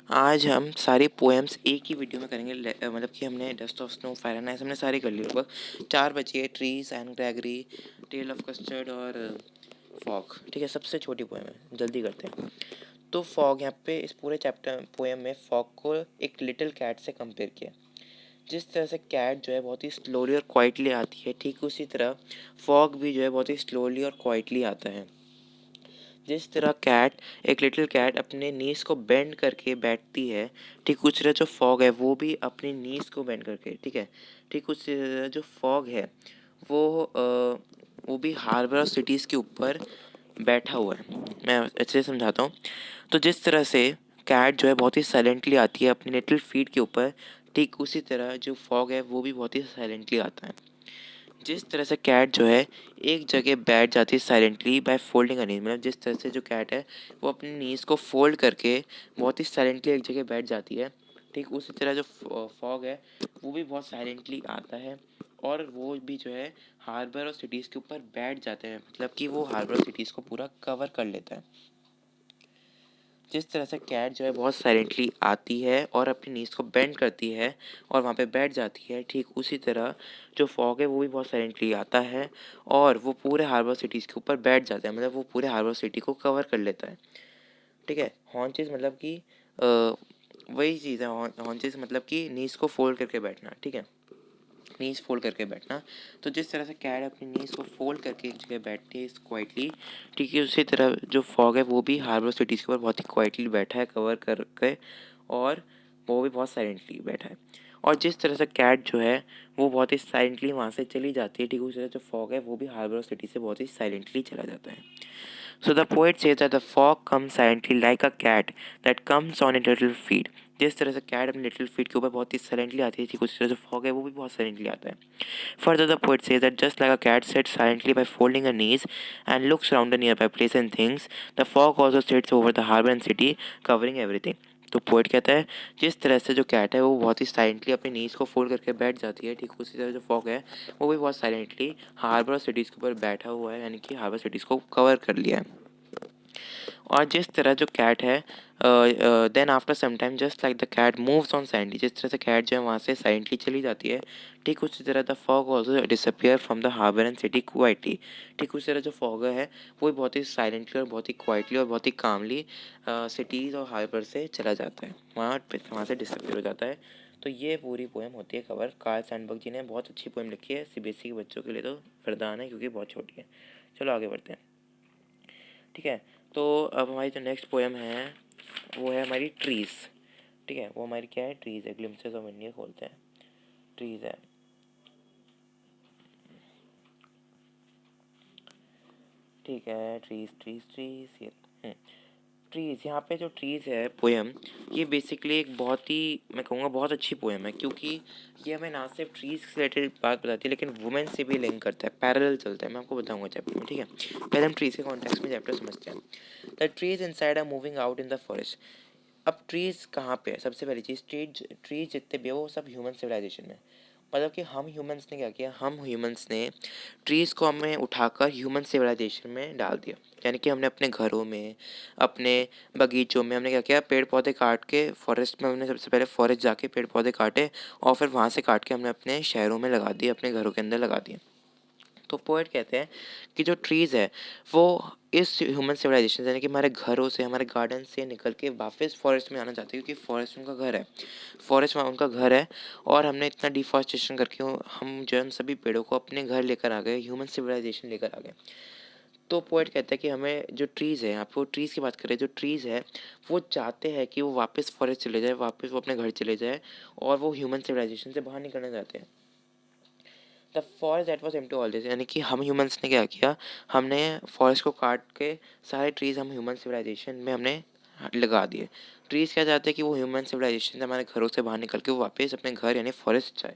आज हम सारे पोएम्स एक ही वीडियो में करेंगे। मतलब कि हमने डस्ट ऑफ स्नो, फ़ारेनहाइट हमने सारे कर लिए लगभग। 4 बचे हैं, trees and Gregory, tale of custard और फॉग। ठीक है, सबसे छोटी पोएम है, जल्दी करते हैं। तो फॉग, यहाँ पे इस पूरे चैप्टर पोएम में फॉग को एक लिटिल कैट से कंपेयर किया। जिस तरह से कैट जो है बहुत ही स्लोली और क्वाइटली आती है, ठीक उसी तरह फॉग भी जो है बहुत ही स्लोली और क्वाइटली आता है। जिस तरह कैट, एक लिटिल कैट अपने नीज को बेंड करके बैठती है, ठीक उसी तरह जो फॉग है वो भी अपनी नीज को बेंड करके, ठीक है, ठीक उसी तरह जो फॉग है वो भी हार्बर और सिटीज़ के ऊपर बैठा हुआ है। मैं अच्छे से समझाता हूँ। तो जिस तरह से कैट जो है बहुत ही साइलेंटली आती है अपनी लिटिल फीट के ऊपर, ठीक उसी तरह जो फॉग है वो भी बहुत ही साइलेंटली आता है। जिस तरह से कैट जो है एक जगह बैठ जाती है साइलेंटली बाय फोल्डिंग अ नीज, मतलब जिस तरह से जो कैट है वो अपनी नीज को फोल्ड करके बहुत ही साइलेंटली एक जगह बैठ जाती है, ठीक उसी तरह जो फॉग है वो भी बहुत साइलेंटली आता है और वो भी जो है हार्बर और सिटीज़ के ऊपर बैठ जाते हैं, मतलब कि वो हार्बर और सिटीज़ को पूरा कवर कर लेता है। जिस तरह से कैट जो है बहुत साइलेंटली आती है और अपनी नीज को बेंड करती है और वहाँ पे बैठ जाती है, ठीक उसी तरह जो फॉग है वो भी बहुत साइलेंटली आता है और वो पूरे हार्बर सिटीज़ के ऊपर बैठ जाता है, मतलब वो पूरे हार्बर सिटी को कवर कर लेता है। ठीक है, हॉन्चेस मतलब कि वही चीज़ है। हॉन्चेस मतलब कि नीज को फोल्ड करके बैठना, ठीक है, नीज फोल्ड करके बैठना। तो जिस तरह से कैट अपनी नीज को फोल्ड करके एक जगह बैठती है क्वाइटली, ठीक है, उसी तरह जो फॉग है वो भी हार्बर सिटीज़ के ऊपर बहुत ही क्वाइटली बैठा है कवर करके, और वो भी बहुत साइलेंटली बैठा है। और जिस तरह से कैट जो है वो बहुत ही साइलेंटली वहाँ से चली जाती है, ठीक उसी तरह जो फॉग है वो भी हार्बर सिटी से बहुत ही साइलेंटली चला जाता है। So the poet says that the fog comes silently like a cat that comes on its little feet. जिस तरह से कैट अपने लिटिल फीट के ऊपर बहुत ही साइलेंटली आती है, ठीक उसी तरह से फॉग है वो भी बहुत साइलेंटली आता है। Further, the poet says that just like a cat sits silently by folding her knees and looks around the nearby places and things, the fog also sits over the harbor and city, covering everything. तो poet कहता है जिस तरह से जो cat है वो बहुत ही साइलेंटली अपनी नीज को फोल्ड करके बैठ जाती है, ठीक उसी तरह जो फॉग है वो भी बहुत साइलेंटली हार्बर और सिटीज़ के ऊपर बैठा हुआ है, यानी कि हार्बर सिटीज़ को कवर कर लिया है। और जिस तरह जो कैट है then after some time just like the cat moves on silently, जिस तरह से कैट जो है वहाँ से साइलेंटली चली जाती है, ठीक उसी तरह the fog also disappear from the harbour and city quietly. ठीक उसी तरह जो फॉग है वो भी बहुत ही साइलेंटली और बहुत ही क्वाइटली और बहुत ही कामली सिटीज़ और हार्बर से चला जाता है, वहाँ से डिसअपियर हो जाता है। तो ये पूरी पोएम होती है कवर। कार्ल सैंडबर्ग जी ने बहुत अच्छी पोएम लिखी है, सीबीएसई के बच्चों के लिए तो वरदान है क्योंकि बहुत छोटी है। चलो आगे बढ़ते हैं। ठीक है, तो अब हमारी जो नेक्स्ट पोएम है वो है हमारी ट्रीज। ठीक है, वो हमारी क्या है, ट्रीज है। ग्लिम्पसेस ऑफ इंडिया खोलते हैं, ट्रीज है। ठीक है, ट्रीज ट्रीज ट्रीज ये ट्रीज, यहाँ पे जो ट्रीज है पोएम, ये बेसिकली एक बहुत ही, मैं कहूँगा बहुत अच्छी पोएम है, क्योंकि ये हमें ना सिर्फ ट्रीज से रिलेटेड बात बताती है लेकिन वुमेन से भी लिंक करता है, पैरेलल चलता है। मैं आपको बताऊंगा चैप्टर में, ठीक है। पहले हम ट्रीज के कॉन्टेक्स्ट में चैप्टर समझते हैं। The trees inside are moving out in the forest. अब ट्रीज़ कहाँ पे है, सबसे पहली चीज़, ट्रीज जितने भी है वो सब ह्यूमन सिविलाइजेशन में। मतलब कि हम ह्यूमंस ने क्या किया, हम ह्यूमंस ने ट्रीज़ को हमें उठाकर ह्यूमन सिविलाइजेशन में डाल दिया। यानी कि हमने अपने घरों में, अपने बगीचों में हमने क्या किया, पेड़ पौधे काट के, फॉरेस्ट में हमने सबसे पहले फॉरेस्ट जाके पेड़ पौधे काटे और फिर वहाँ से काट के हमने अपने शहरों में लगा दिए, अपने घरों के अंदर लगा दिए। तो पोएट कहते हैं कि जो ट्रीज़ है वो इस ह्यूमन सिविलाइजेशन यानी कि हमारे घरों से, हमारे गार्डन से निकल के वापस फॉरेस्ट में आना चाहते हैं, क्योंकि फॉरेस्ट उनका घर है, फॉरेस्ट वहाँ उनका घर है। और हमने इतना डिफॉरेस्टेशन करके हम जो है उन सभी पेड़ों को अपने घर लेकर आ गए, ह्यूमन सिविलाइजेशन लेकर आ गए। तो पोएट कहता है कि हमें जो ट्रीज़ है, आप वो ट्रीज़ की बात करें, जो ट्रीज़ है वो चाहते हैं कि वो वापस फॉरेस्ट चले जाए, वापस वो अपने घर चले जाए और वो ह्यूमन सिविलाइजेशन से बाहर निकलना चाहते हैं। The forest that was empty all this, यानी कि हम ह्यूमंस ने क्या किया, हमने फॉरेस्ट को काट के सारे ट्रीज़ हम ह्यूमन सिविलाइजेशन में हमने लगा दिए। ट्रीज़ क्या चाहते हैं कि वो ह्यूमन सिविलाइजेशन से हमारे घरों से बाहर निकल के वो वापस अपने घर यानी फॉरेस्ट जाए।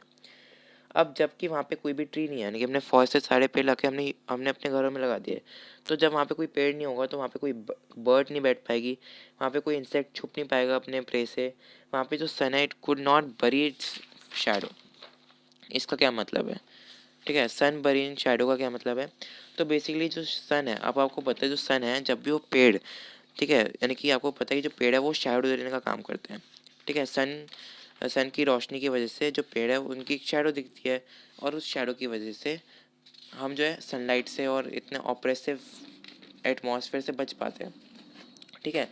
अब जबकि वहाँ पे कोई भी ट्री नहीं है, यानी कि हमने फॉरेस्ट से सारे पेड़ लगे, हमने हमने अपने घरों में लगा दिए। तो जब वहाँ पे कोई पेड़ नहीं होगा तो वहाँ पे कोई बर्ड नहीं बैठ पाएगी, वहाँ पे कोई इंसेक्ट छुप नहीं पाएगा अपने प्रे से, वहाँ पे जो सनलाइट कुड नॉट बरी इट्स शैडो। इसका क्या मतलब है, ठीक है, सन बरीन शैडो का क्या मतलब है। तो बेसिकली जो सन है, अब आपको पता है जो सन है, जब भी वो पेड़ ठीक है, यानी कि आपको पता है कि जो पेड़ है वो शैडो देने का काम करते हैं। ठीक है, सन की रोशनी की वजह से जो पेड़ है उनकी शैडो दिखती है, और उस शैडो की वजह से हम जो है सनलाइट से और इतने ऑप्रेसिव एटमॉस्फेयर से बच पाते हैं। ठीक है,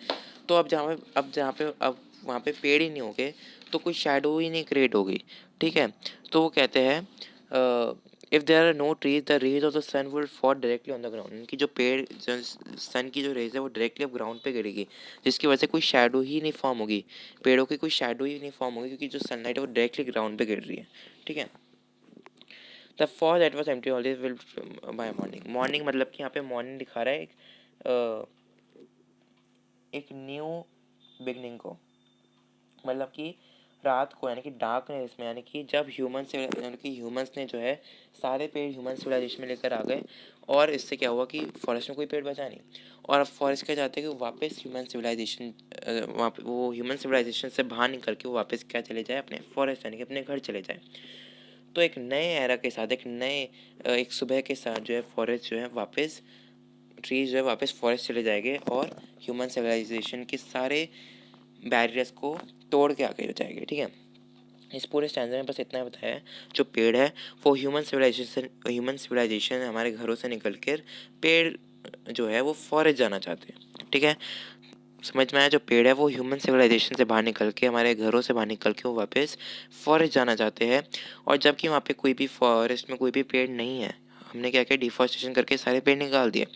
तो अब वहाँ पे पेड़ ही नहीं होंगे तो कोई शैडो ही नहीं क्रिएट होगी। ठीक है, तो वो कहते हैं if there are no trees the rays of the sun will fall directly on the ground, इनकी जो पेड़ सन की जो रेज है वो डायरेक्टली अब ग्राउंड पे गिरेगी, जिसकी वजह से कोई शैडो ही नहीं फॉर्म होगी, पेड़ों की कोई शैडो ही नहीं फॉर्म होगी, क्योंकि जो सनलाइट है वो डायरेक्टली ग्राउंड पे गिर रही है। ठीक है, the for that was empty always will buy morning. Morning मतलब कि यहाँ पे मॉर्निंग दिखा रहा है एक न्यू बिगनिंग को, मतलब कि रात को, यानी कि डार्कनेस में, यानी कि जब ह्यूमंस ने जो है सारे पेड़ ह्यूमन सिविलाइजेशन में लेकर आ गए, और इससे क्या हुआ कि फॉरेस्ट में कोई पेड़ बचा नहीं, और अब फॉरेस्ट क्या चाहते हैं कि वापस ह्यूमन सिविलाइजेशन वो ह्यूमन सिविलाइजेशन से बाहर निकल के वो वापस क्या चले जाए, अपने फॉरेस्ट यानी कि अपने घर चले जाए। तो एक नए एरा के साथ, एक सुबह के साथ जो है फॉरेस्ट जो है वापस, ट्रीज जो है वापस फॉरेस्ट चले जाएंगे, और ह्यूमन सिविलाइजेशन के सारे बैरियर्स को तोड़ के आगे जाएंगे। ठीक है, इस पूरे स्टैंडर्ड में बस इतना बताया है, जो पेड़ है वो ह्यूमन सिविलाइजेशन हमारे घरों से निकल कर पेड़ जो है वो फॉरेस्ट जाना चाहते हैं। ठीक है, समझ में आया, जो पेड़ है वो ह्यूमन सिविलाइजेशन से बाहर निकल के, हमारे घरों से बाहर निकल के वो वापस फॉरेस्ट जाना चाहते हैं, और जबकि वहाँ पे कोई भी फॉरेस्ट में कोई भी पेड़ नहीं है, हमने क्या किया, डिफॉरेस्टेशन करके सारे पेड़ निकाल दिए,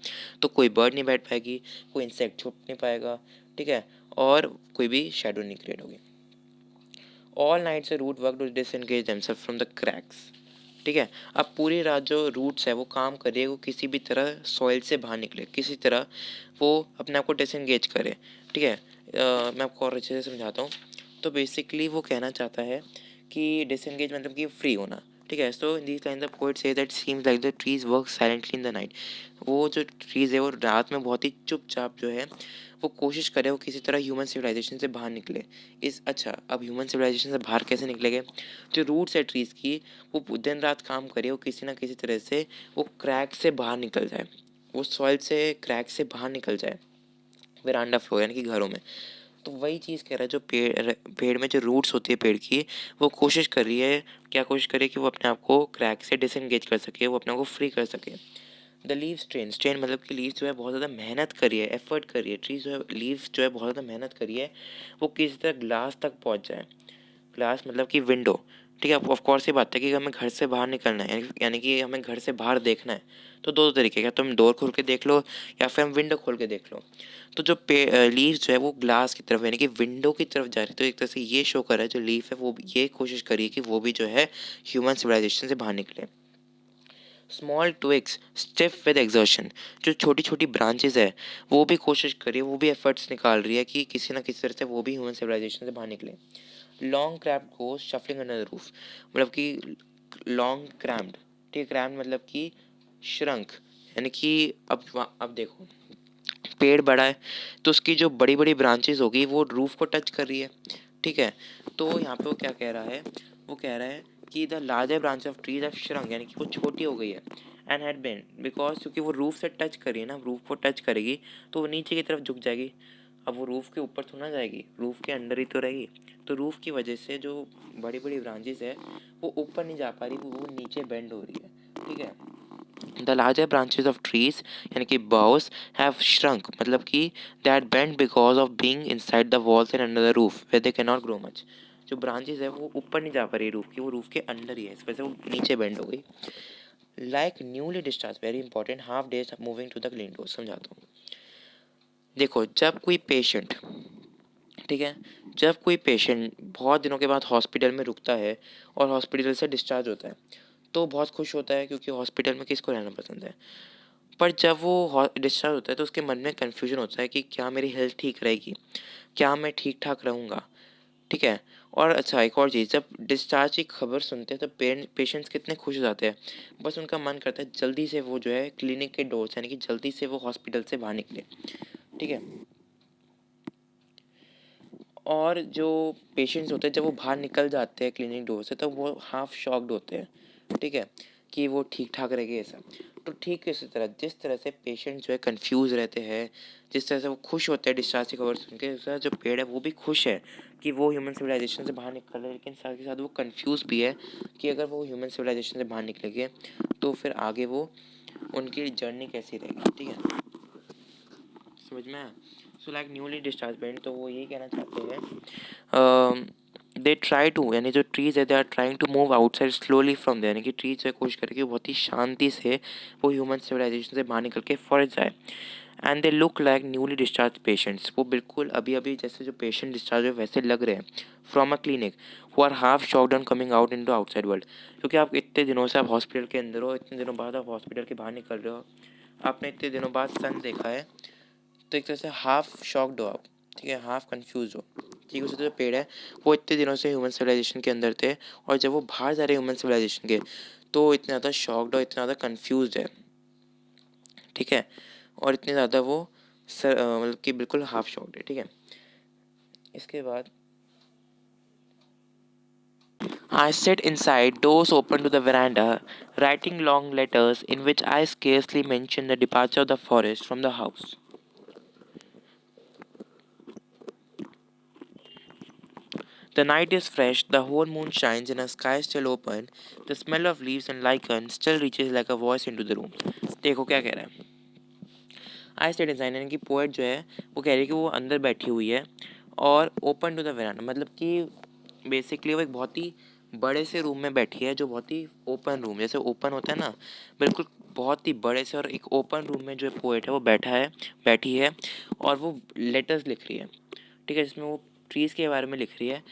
तो कोई बर्ड नहीं बैठ पाएगी, कोई इंसेक्ट छुप नहीं पाएगा। ठीक है, और कोई भी शेडो नहीं क्रिएट होगी। ऑल नाइट से root work to disengage themselves from the cracks. ठीक है, अब पूरी रात जो रूट्स है वो काम कर रही है, वो किसी भी तरह सॉइल से बाहर निकले, किसी तरह वो अपने आप को डिसएंगेज करे। ठीक है, मैं आपको और अच्छे से समझाता हूँ। तो बेसिकली वो कहना चाहता है कि डिसएंगेज मतलब कि फ्री होना। ठीक है, so in this line the poet says that seems like the trees work silently in the night. वो जो ट्रीज है वो रात में बहुत ही चुपचाप जो है वो कोशिश करे वो किसी तरह ह्यूमन सिविलाइजेशन से बाहर निकले। अच्छा, अब ह्यूमन सिविलाइजेशन से बाहर कैसे निकलेंगे? जो रूट्स है ट्रीज़ की, वो दिन रात काम करे, वो किसी ना किसी तरह से वो क्रैक से बाहर निकल जाए, वो सॉइल से क्रैक से बाहर निकल जाए वेरांडा फ्लोर यानी कि घरों में। तो वही चीज़ कह रहा है, जो पेड़ में जो रूट्स होती है पेड़ की, वो कोशिश कर रही है, क्या कोशिश कर रही है कि वो अपने आप को क्रैक से डिसएंगेज कर सके, वो अपने आप को फ्री कर सके। द लीव स्ट्रेन मतलब कि लीव्स जो है बहुत ज़्यादा मेहनत करी है, एफर्ट करी है, ट्रीज जो है लीव्स जो है बहुत ज़्यादा मेहनत करी है, वो किसी तरह ग्लास तक पहुंच जाए। ग्लास मतलब कि विंडो। ठीक है, ऑफ कोर्स ये बात है कि हमें घर से बाहर निकलना है, यानी कि हमें घर से बाहर देखना है, तो दो तरीके का, तुम डोर खोल के देख लो या फिर हम विंडो खोल के देख लो। तो जो लीव्स जो है वो ग्लास की तरफ यानी कि विंडो की तरफ जा रही है, तो एक तरह से ये शो कर रहा है, जो लीफ है वो ये कोशिश करी कि वो भी जो है ह्यूमन सिविलाइजेशन से बाहर निकले। Small twigs stiff with exertion, जो छोटी छोटी ब्रांचेस है वो भी कोशिश कर रही है, वो भी एफर्ट्स निकाल रही है कि किसी ना किसी तरह से वो भी ह्यूमन सिविलाइजेशन से बाहर निकले। लॉन्ग क्रैम्प को शफलिंग अंडर द रूफ, मतलब कि लॉन्ग क्रैम्प्ड। ठीक है, क्रैम्प मतलब कि श्रंक, यानी कि अब देखो, पेड़ बड़ा है तो उसकी जो बड़ी बड़ी ब्रांचेस होगी वो रूफ को टच कर रही है। ठीक है, तो यहाँ पे वो क्या कह रहा है, वो कह रहा है कि the larger branch of trees have shrunk, यानी कि वो छोटी हो गई है, एंड हैड बीन बिकॉज, क्योंकि वो रूफ से टच कर रही है ना, रूफ को टच करेगी तो वो नीचे की तरफ झुक जाएगी। अब वो रूफ के ऊपर तो ना जाएगी, रूफ के अंदर ही तो रहेगी, तो रूफ की वजह से जो बड़ी बड़ी ब्रांचेस है वो ऊपर नहीं जा पा रही, वो नीचे बेंड हो रही है। ठीक है, the larger branches of trees यानी कि बाउस हैव श्रंक, मतलब कि that bend because of being inside the walls and under the roof where they can not grow much. जो ब्रांचेज है वो ऊपर नहीं जा पा रही रूफ की, वो रूफ के अंदर ही है, इस वजह से वो नीचे बेंड हो गई। Like newly discharge, very important, half dazed moving to the clean door. समझाता हूँ, देखो जब कोई पेशेंट, ठीक है, जब कोई पेशेंट बहुत दिनों के बाद हॉस्पिटल में रुकता है और हॉस्पिटल से डिस्चार्ज होता है तो बहुत खुश होता है, क्योंकि हॉस्पिटल में किसको रहना पसंद है। पर जब वो डिस्चार्ज होता है तो उसके मन में कन्फ्यूजन होता है कि क्या मेरी हेल्थ ठीक रहेगी, क्या मैं ठीक ठाक रहूँगा। ठीक है, और अच्छा एक और चीज़, जब डिस्चार्ज की खबर सुनते हैं तो पेशेंट्स कितने खुश हो जाते हैं, बस उनका मन करता है जल्दी से वो जो है क्लिनिक के डोर से, यानी कि जल्दी से वो हॉस्पिटल से बाहर निकले। ठीक है, और जो पेशेंट्स होते हैं जब वो बाहर निकल जाते हैं क्लिनिक डोर से तो वो हाफ शॉक्ड होते हैं। ठीक है, कि वो ठीक ठाक रहेंगे ऐसा। तो ठीक इसी तरह जिस तरह से पेशेंट जो है कंफ्यूज रहते हैं, जिस तरह से वो खुश होते हैं डिस्चार्ज की खबर सुन के, उस तरह जो पेड़ है वो भी खुश है कि वो ह्यूमन सिविलाइजेशन से बाहर निकल रहे हैं, लेकिन साथ के साथ वो कंफ्यूज भी है कि अगर वो ह्यूमन सिविलाइजेशन से बाहर निकलेंगे तो फिर आगे वो उनकी जर्नी कैसी रहेगी। ठीक है, समझ में आया। So like newly discharge parent, तो वो यही कहना चाहते हैं दे ट्राई टू, यानी जो ट्रीज है they are trying to move outside slowly from there, यानी कि ट्रीज जो है कोशिश करके बहुत ही शांति से वो ह्यूमन सिविलाइजेशन से बाहर निकल के फॉरेस्ट जाए। And they look like newly discharge patients, वो बिल्कुल अभी अभी जैसे जो पेशेंट डिस्चार्ज है वैसे लग रहे हैं from a clinic, who are half shocked on coming out into outside world. क्योंकि आप इतने दिनों से आप हॉस्पिटल के अंदर हो, इतने दिनों बाद आप हॉस्पिटल के बाहर निकल रहे हो, आपने इतने दिनों बाद सन देखा है, तो एक तरह से हाफ शॉक्ड हो आप, ठीक है, हाफ कंफ्यूज हो। ठीक है, उसी तरह जो पेड़ है वो इतने दिनों से ह्यूमन सिविलाइजेशन के अंदर थे, और जब वो बाहर जा रहे ह्यूमन सिविलाइजेशन के, तो इतने ज़्यादा शॉक्ड और इतना ज़्यादा कंफ्यूज है। ठीक है, और इतने ज़्यादा वो मतलब कि बिल्कुल हाफ शॉक्ड है। ठीक है, इसके बाद I sit inside, doors open to the veranda, writing long letters in which I scarcely mention the departure of the forest from the house. The night is fresh, the whole moon shines in a sky still open, the smell of leaves and lichen still reaches like a voice into the room. देखो क्या कह रहा है। आई state designer की poet जो है वो कह रही है कि वो अंदर बैठी हुई है और ओपन टू द वेरांडा, मतलब कि बेसिकली वो एक बहुत ही बड़े से रूम में बैठी है, जो बहुत ही ओपन रूम जैसे ओपन होता है ना, बिल्कुल बहुत ही बड़े से और एक ओपन रूम में जो पोएट है वो बैठी है और वो लेटर्स लिख रही है। ठीक है, जिसमें वो ट्रीज़ के बारे में लिख रही है,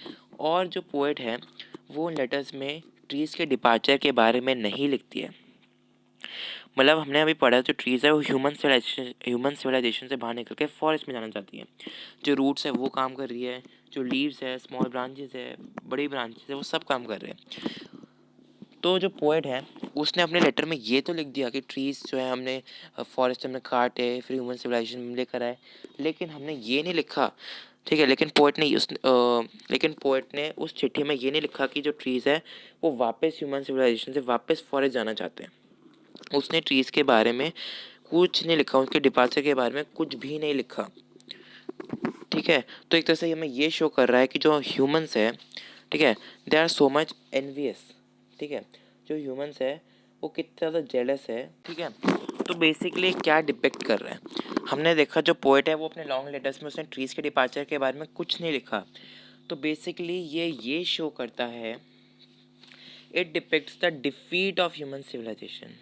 और जो पोएट है वो लेटर्स में ट्रीज़ के डिपार्चर के बारे में नहीं लिखती है। मतलब हमने अभी पढ़ा जो ट्रीज़ है वो ह्यूमन सिविलाइजेशन से बाहर निकल के फॉरेस्ट में जाना चाहती है। जो रूट्स है वो काम कर रही है, जो लीव्स है, स्मॉल ब्रांचेस है, बड़ी ब्रांचेस है, वो सब काम कर रहे हैं। तो जो पोएट है उसने अपने लेटर में ये तो लिख दिया कि ट्रीज़ जो है हमने फॉरेस्ट में काटे, फिर ह्यूमन सिविलाइजेशन में लेकर आए, लेकिन हमने ये नहीं लिखा। ठीक है, लेकिन पोएट ने उस चिट्ठी में ये नहीं लिखा कि जो ट्रीज़ है वो वापस ह्यूमन सिविलाइजेशन से वापस फॉरेस्ट जाना चाहते हैं। उसने ट्रीज़ के बारे में कुछ नहीं लिखा, उसके डिपार्चर के बारे में कुछ भी नहीं लिखा। ठीक है, तो एक तरह से हमें ये शो कर रहा है कि जो ह्यूमंस है, ठीक है, they are so much envious. ठीक है, जो ह्यूमंस है वो कितना ज़्यादा जेलस है। ठीक है, तो बेसिकली क्या डिपेक्ट कर रहा है, हमने देखा जो पोएट है वो अपने लॉन्ग लेटर्स में उसने ट्रीज़ के डिपार्चर के बारे में कुछ नहीं लिखा। तो बेसिकली ये शो करता है, it depicts the defeat of human civilisation.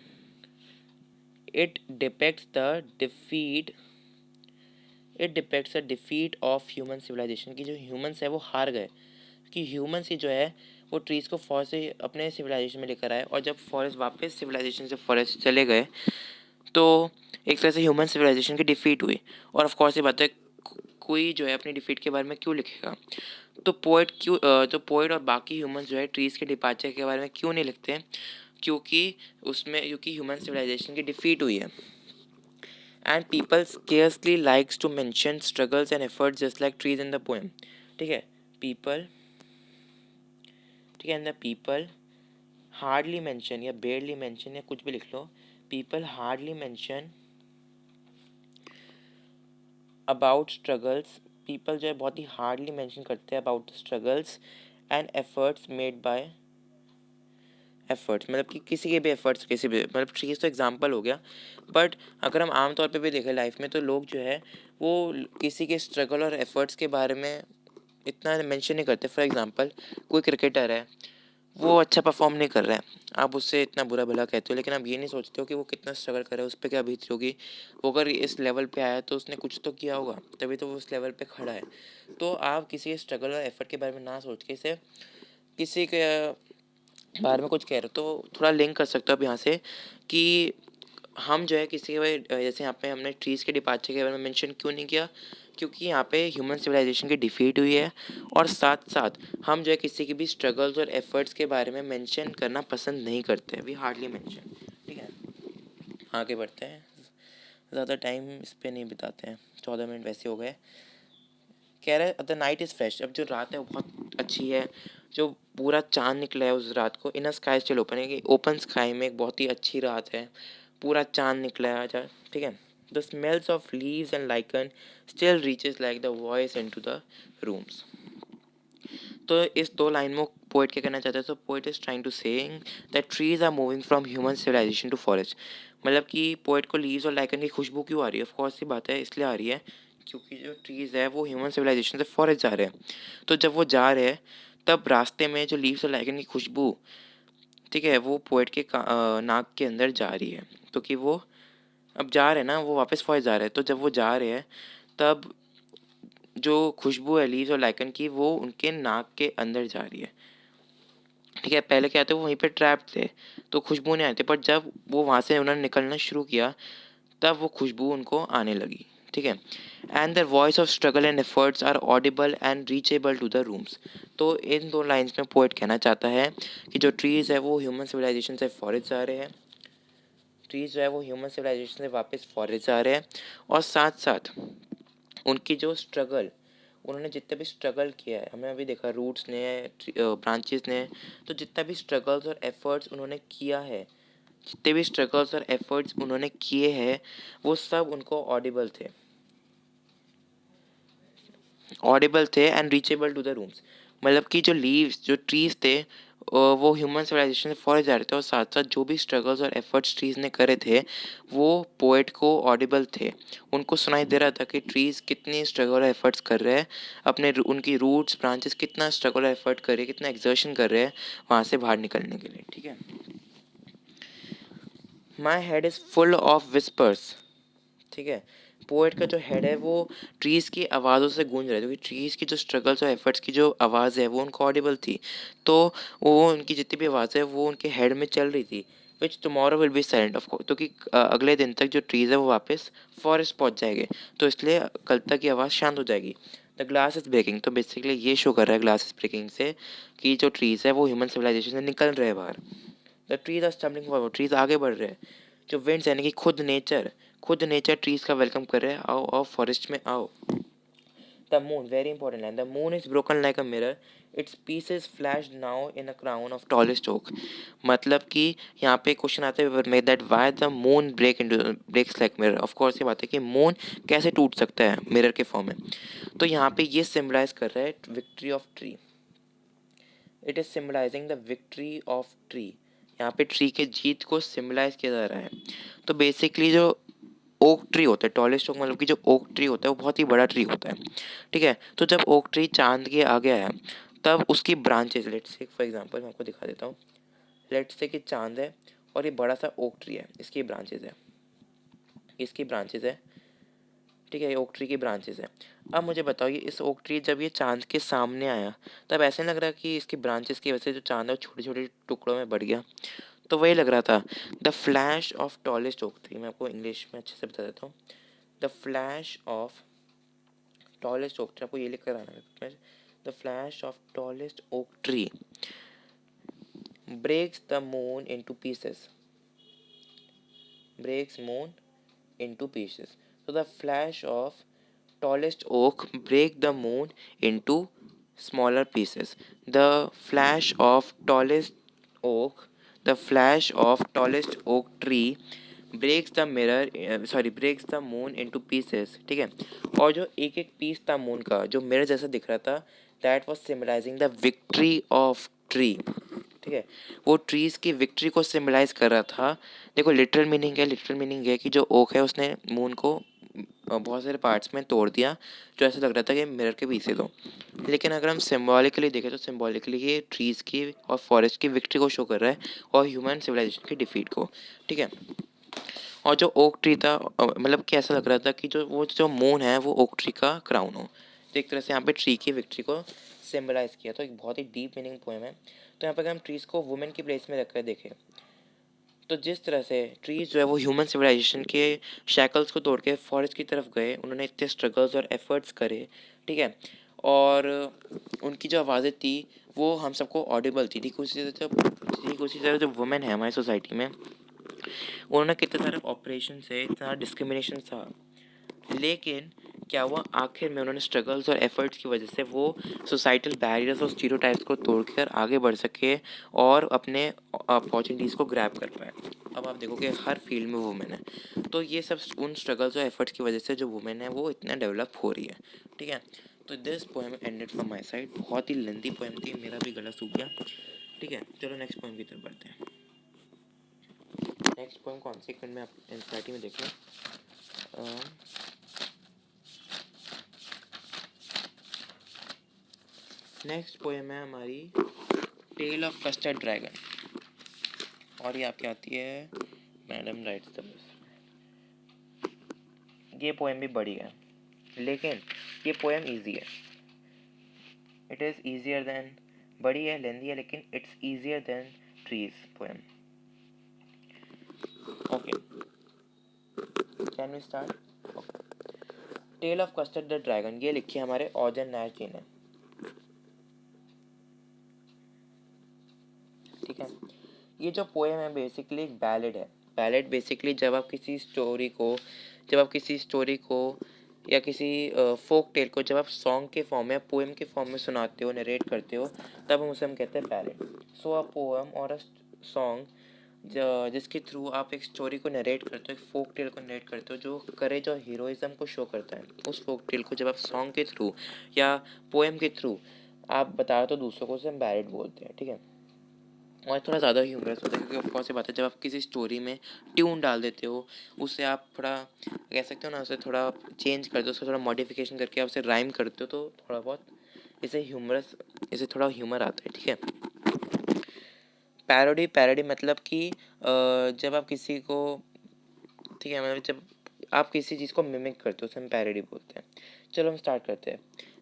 It depicts the defeat it depicts the defeat of human civilisation, की जो ह्यूमंस है वो हार गए, कि ह्यूमंस ही जो है वो ट्रीज़ को फॉरेस्ट से अपने सिविलाइजेशन में लेकर आए, और जब फॉरेस्ट वापस सिविलाइजेशन से फॉरेस्ट चले गए तो एक तरह से ह्यूमन सिविलाइजेशन की डिफीट हुई। और ऑफ कोर्स ये बात है, कोई जो है अपनी डिफीट के बारे में क्यों लिखेगा। तो पोएट और बाकी ह्यूमन जो है ट्रीज़ के डिपार्चर के बारे में क्यों नहीं लिखते, क्योंकि ह्यूमन सिविलाइजेशन की डिफीट हुई है। And people scarcely likes to mention struggles and efforts just like trees in the poem। ठीक है, पीपल ठीक है, and the people hardly mention या बेयरली मेंशन या कुछ भी लिख लो, people hardly mention about struggles, people जो है बहुत ही हार्डली मेंशन करते हैं about the struggles and efforts made by efforts, मतलब कि किसी के भी एफर्ट्स, किसी भी, मतलब ट्रीज तो एग्जांपल हो गया, बट अगर हम आम तौर पे भी देखें लाइफ में तो लोग जो है वो किसी के स्ट्रगल और एफर्ट्स के बारे में इतना मेंशन नहीं करते। फॉर एग्जांपल कोई क्रिकेटर है, वो अच्छा परफॉर्म नहीं कर रहा है, आप उससे इतना बुरा भला कहते हो, लेकिन आप ये नहीं सोचते हो कि वो कितना स्ट्रगल कर रहा है, उस पर क्या बीती होगी। वो अगर इस लेवल पे आया तो उसने कुछ तो किया होगा, तभी तो वो उस लेवल पे खड़ा है। तो आप किसी के स्ट्रगल और एफर्ट के बारे में ना सोच के इसे किसी के बारे में कुछ कह रहे हो, तो थोड़ा लिंक कर सकते हो आप यहाँ से कि हम जो है किसी के जैसे यहाँ पे हमने ट्रीज़ के डिपार्चर के बारे में मेंशन क्यों नहीं किया, क्योंकि यहाँ पे ह्यूमन सिविलाइजेशन की डिफीट हुई है, और साथ साथ हम जो है किसी की भी स्ट्रगल्स और एफर्ट्स के बारे में मेंशन करना पसंद नहीं करते, वी हार्डली मेंशन। ठीक है, आगे बढ़ते हैं, ज़्यादा टाइम इस पर नहीं बिताते हैं, 14 मिनट वैसे हो गए। कह रहे द नाइट इज़ फ्रेश, अब जो रात है वो बहुत अच्छी है, जो पूरा चांद निकला है उस रात को, इन अ स्काई स्टिल ओपन है कि ओपन स्काई में एक बहुत ही अच्छी रात है, पूरा चाँद निकला है आज, ठीक है। The smells of leaves and lichen still reaches like the voice into the rooms. तो इस 2 लाइन में पोएट क्या कहना चाहता है? So poet is trying to saying that trees are moving from human civilisation to forest. मतलब कि poet को लीव्स और लाइकन की खुशबू क्यों आ रही है? ऑफ कोर्स सी बात है, इसलिए आ रही है क्योंकि जो ट्रीज़ है वो ह्यूमन सिविलाइजेशन से फॉरेस्ट जा रहे हैं। तो जब वो जा रहे हैं तब रास्ते में जो लीव्स और लाइकन की खुशबू, ठीक है, वो पोएट के नाक के अंदर जा रही है। तो कि वो अब जा रहे हैं ना, वो वापस फॉरेस्ट जा रहे हैं। तो जब वो जा रहे हैं तब जो खुशबू है लीव्स और लाइकन की वो उनके नाक के अंदर जा रही है, ठीक है। पहले क्या थे, वो वहीं पे ट्रैप थे तो खुशबू नहीं आती, पर जब वो वहाँ से उन्होंने निकलना शुरू किया तब वो खुशबू उनको आने लगी, ठीक है। And the voice of struggle and efforts are audible and reachable to the rooms. तो इन 2 लाइन्स में पोएट कहना चाहता है कि जो ट्रीज़ है वो ह्यूमन सिविलाइजेशन से फॉरेस्ट जा रहे हैं, ट्रीज़ जो है वो ह्यूमन सिविलाइजेशन से वापस फॉरेस्ट जा रहे हैं, और साथ साथ उनकी जो स्ट्रगल, उन्होंने जितना भी स्ट्रगल किया है, हमने अभी देखा रूट्स ने, ब्रांचेस ने, तो जितना भी स्ट्रगल्स और एफर्ट्स उन्होंने किया है, जितने भी स्ट्रगल्स और एफर्ट्स उन्होंने किए हैं वो सब उनको ऑडिबल थे and reachable to the rooms. मतलब कि जो लीव्स, जो ट्रीज थे, वो ह्यूमन सिविलाइजेशन से फॉरेस्ट जा रहे थे, और साथ साथ जो भी स्ट्रगल्स और एफर्ट्स ट्रीज ने करे थे वो पोएट को ऑडिबल थे। उनको सुनाई दे रहा था कि ट्रीज कितनी स्ट्रगल और एफर्ट्स कर रहे हैं, उनकी रूट्स ब्रांचेस कितना स्ट्रगल और एफर्ट कर रही है, कितना एक्सर्शन कर रहे हैं वहाँ से बाहर निकलने के लिए, ठीक है। My head is full of whispers, ठीक है। पोएट का जो हेड है वो ट्रीज़ की आवाज़ों से गूंज रहा है, क्योंकि ट्रीज़ की जो स्ट्रगल्स और एफर्ट्स की जो आवाज़ है वो उनको ऑडिबल थी। तो वो उनकी जितनी भी आवाज़ है वो उनके हेड में चल रही थी, which tomorrow will be silent of course, क्योंकि अगले दिन तक जो ट्रीज़ है वो वापस फॉरेस्ट पहुंच जाएंगे, तो इसलिए कल तक की आवाज़ शांत हो जाएगी। द ग्लास इज़ ब्रेकिंग, तो बेसिकली ये शो कर रहा है ग्लास इज ब्रेकिंग से कि जो ट्रीज़ है वो ह्यूमन सिविलाइजेशन से निकल रहे हैं बाहर। The trees are stumbling forward, trees आगे बढ़ रहे हैं। जो विंड्स यानी कि खुद नेचर ट्रीज का वेलकम कर रहे हैं, आओ आओ फॉरेस्ट में आओ। The moon, very important line, the moon is broken like a mirror, its pieces flash now in a crown of tallest oak. मतलब कि यहाँ पे क्वेश्चन आता है make that why the moon breaks like mirror. Of course ये बात है कि मून कैसे टूट सकता है मिरर के फॉर्म में। तो यहाँ पे ये सिम्बलाइज कर रहा है victory of tree, it is symbolising the victory of tree. यहाँ पे ट्री के जीत को सिम्बलाइज किया जा रहा है। तो बेसिकली जो ओक ट्री होता है, टॉलेस्ट ओक, मतलब कि जो ओक ट्री होता है वो बहुत ही बड़ा ट्री होता है, ठीक है। तो जब ओक ट्री चांद के आगे आया तब उसकी branches, let's say for example मैं आपको दिखा देता हूँ, लेट्स से कि चांद है और ये बड़ा सा ओक ट्री है, इसकी ब्रांचेज है, ठीक है, ये ओक ट्री की ब्रांचेस है। अब मुझे बताओ, ये इस ओक ट्री जब ये चांद के सामने आया तब ऐसे नहीं लग रहा कि इसकी ब्रांचेस की वजह से जो चांद है वो छोटे छोटे टुकड़ों में बढ़ गया? तो वही लग रहा था। The flash of tallest oak tree, मैं आपको इंग्लिश में अच्छे से बता देता हूँ। The flash of tallest oak tree, आपको ये लिख कर आना है। The flash of tallest oak tree breaks the moon into pieces, breaks moon into pieces. So the flash of tallest oak break the moon into smaller pieces. The flash of tallest oak, the flash of tallest oak tree breaks the breaks the moon into pieces, ठीक है। और जो एक एक piece था moon का, जो mirror जैसा दिख रहा था, that was symbolising the victory of tree, ठीक है। वो ट्रीज की विक्ट्री को सिम्बलाइज कर रहा था। देखो लिटरल मीनिंग है कि जो ओक है उसने मून को बहुत सारे पार्ट्स में तोड़ दिया, जो ऐसा लग रहा था कि मिरर के पीछे दो। लेकिन अगर हम सिम्बॉलिकली देखें तो सिम्बॉलिकली ये ट्रीज़ की और फॉरेस्ट की विक्ट्री को शो कर रहा है, और ह्यूमन सिविलाइजेशन की डिफीट को, ठीक है। और जो ओक ट्री था, मतलब कि ऐसा लग रहा था कि जो मून है वो ओक ट्री का क्राउन हो। तो एक तरह से यहाँ पे ट्री की विक्ट्री को सिम्बलाइज किया। तो एक बहुत ही डीप मीनिंग पोएम है। तो यहाँ पर अगर हम ट्रीज़ को वुमेन की प्लेस में रखकर देखें तो जिस तरह से ट्रीज़ जो है वो ह्यूमन सिविलाइजेशन के शैकल्स को तोड़ के फॉरेस्ट की तरफ गए, उन्होंने इतने स्ट्रगल्स और एफर्ट्स करे, ठीक है। और उनकी जो आवाज़ें थी वो हम सबको ऑडिबल थी, ठीक उसी तरह जो वुमेन है हमारी सोसाइटी में, उन्होंने कितने सारे ऑपरेशन से, इतना डिस्क्रिमिनेशन था, लेकिन क्या हुआ आखिर में, उन्होंने स्ट्रगल्स और एफर्ट्स की वजह से वो सोसाइटल बैरियर्स और स्टीरियोटाइप्स को तोड़कर आगे बढ़ सके और अपने अपॉर्चुनिटीज़ को ग्रैब कर पाए। अब आप देखो कि हर फील्ड में वुमेन है, तो ये सब उन स्ट्रगल्स और एफर्ट्स की वजह से जो वुमेन है वो इतना डेवलप हो रही है। ठीक है, तो this poem ended from my side. बहुत ही लेंथी पोएम थी, मेरा भी गला सूख गया। ठीक है, चलो नेक्स्ट पोएम की तरफ बढ़ते हैं। नेक्स्ट पोएम कौन सी, में आप एनसीईआरटी में देख लो। नेक्स्ट पोएम है हमारी टेल ऑफ कस्टर्ड ड्रैगन, और ये आपकी आती है मैडम राइट्स द बेस्ट। ये पोएम भी बड़ी है, लेकिन ये पोएम इजी है। इट इज़ ईजियर देन, बड़ी है, लेंदी है, लेकिन it's easier than trees poem. Okay, can we start? Tale of custard the dragon, ये लिखी है हमारे ऑजन नायक जी ने। ठीक है, ये जो पोएम है बेसिकली एक बैलेड है। बैलेड बेसिकली जब आप किसी स्टोरी को, या किसी फोक टेल को जब आप सॉन्ग के फॉर्म में, पोएम के फॉर्म में सुनाते हो, नरेट करते हो, तब हम कहते हैं बैलेड। सो अ पोएम और अ सॉन्ग जिसके थ्रू आप एक स्टोरी को नरेट करते हो, एक फोक टेल को नरेट करते हो, जो करेज और हीरोइज्म को शो करता है, उस फोक टेल को जब आप सॉन्ग के थ्रू या पोएम के थ्रू आप बताओ तो दूसरों को, उसे हम बैलेड बोलते हैं। ठीक है, और थोड़ा ज़्यादा ह्यूमरस होता है, क्योंकि ऑफकोर्स ये बात है, जब आप किसी स्टोरी में ट्यून डाल देते हो, उससे आप थोड़ा कह सकते हो ना, उसे थोड़ा चेंज करते हो, उसका थोड़ा मॉडिफिकेशन करके आप उसे राइम करते हो, तो थोड़ा बहुत इसे थोड़ा ह्यूमर आता है। ठीक है, पैरोडी मतलब कि जब आप किसी को, ठीक है, मतलब जब आप किसी चीज़ को मिमिक करते हो, उसे हम पैरोडी बोलते हैं। चलो हम स्टार्ट करते हैं।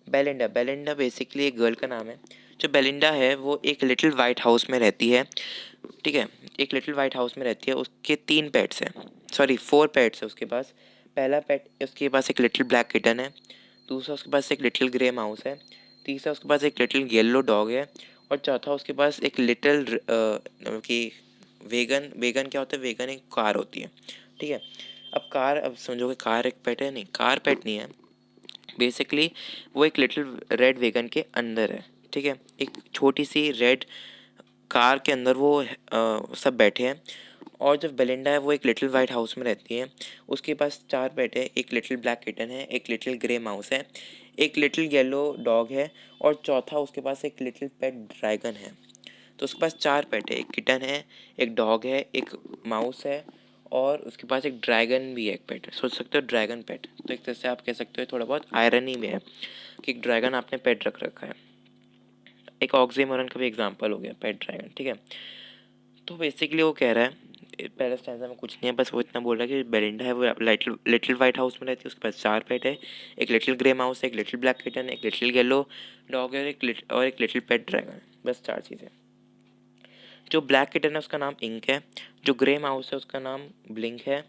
बेलिंडा बेसिकली एक गर्ल का नाम है। जो बेलिंडा है वो एक लिटिल वाइट हाउस में रहती है। ठीक है, एक लिटिल वाइट हाउस में रहती है। उसके 3 पेट्स हैं, सॉरी 4 पेट्स है उसके पास। पहला पेट, उसके पास एक लिटिल ब्लैक किटन है। दूसरा उसके पास एक लिटिल ग्रे माउस है। तीसरा उसके पास एक लिटिल येलो डॉग है। और चौथा उसके पास एक लिटिल कि वेगन, क्या होता है, वेगन एक कार होती है। ठीक है, अब समझो कि कार एक पेट है, नहीं, कार पेट नहीं है। बेसिकली वो एक लिटिल रेड वेगन के अंदर है। ठीक है, एक छोटी सी रेड कार के अंदर वो सब बैठे हैं। और जो बेलिंडा है वो एक लिटिल वाइट हाउस में रहती है। उसके पास 4 पेट है, एक लिटिल ब्लैक किटन है, एक लिटिल ग्रे माउस है, एक लिटिल येलो डॉग है, और चौथा उसके पास एक लिटिल पेट ड्रैगन है। तो उसके पास 4 पेट है, एक किटन है, एक डॉग है, एक माउस है, और उसके पास एक ड्रैगन भी है, एक पेट। सोच सकते हो ड्रैगन पेट, तो एक तरह से आप कह सकते हो थोड़ा बहुत आयरनी में है कि एक ड्रैगन आपने पेट रख रखा है। एक ऑक्सीमोरन का भी एग्जाम्पल हो गया पेट ड्रैगन। ठीक है, तो बेसिकली वो कह रहा है, पहले स्टैंजा में कुछ नहीं है, बस वो इतना बोल रहा है कि बेलिंडा है वो लिटिल वाइट हाउस में रहती है। उसके पास 4 पेट है, एक लिटिल ग्रे माउस है, एक लिटिल ब्लैक किटन, एक लिटिल येलो डॉग है, और एक लिटिल पेट ड्रैगन। बस 4 चीज़ें। जो ब्लैक किटन है उसका नाम इंक है, जो ग्रे माउस है उसका नाम ब्लिंक है।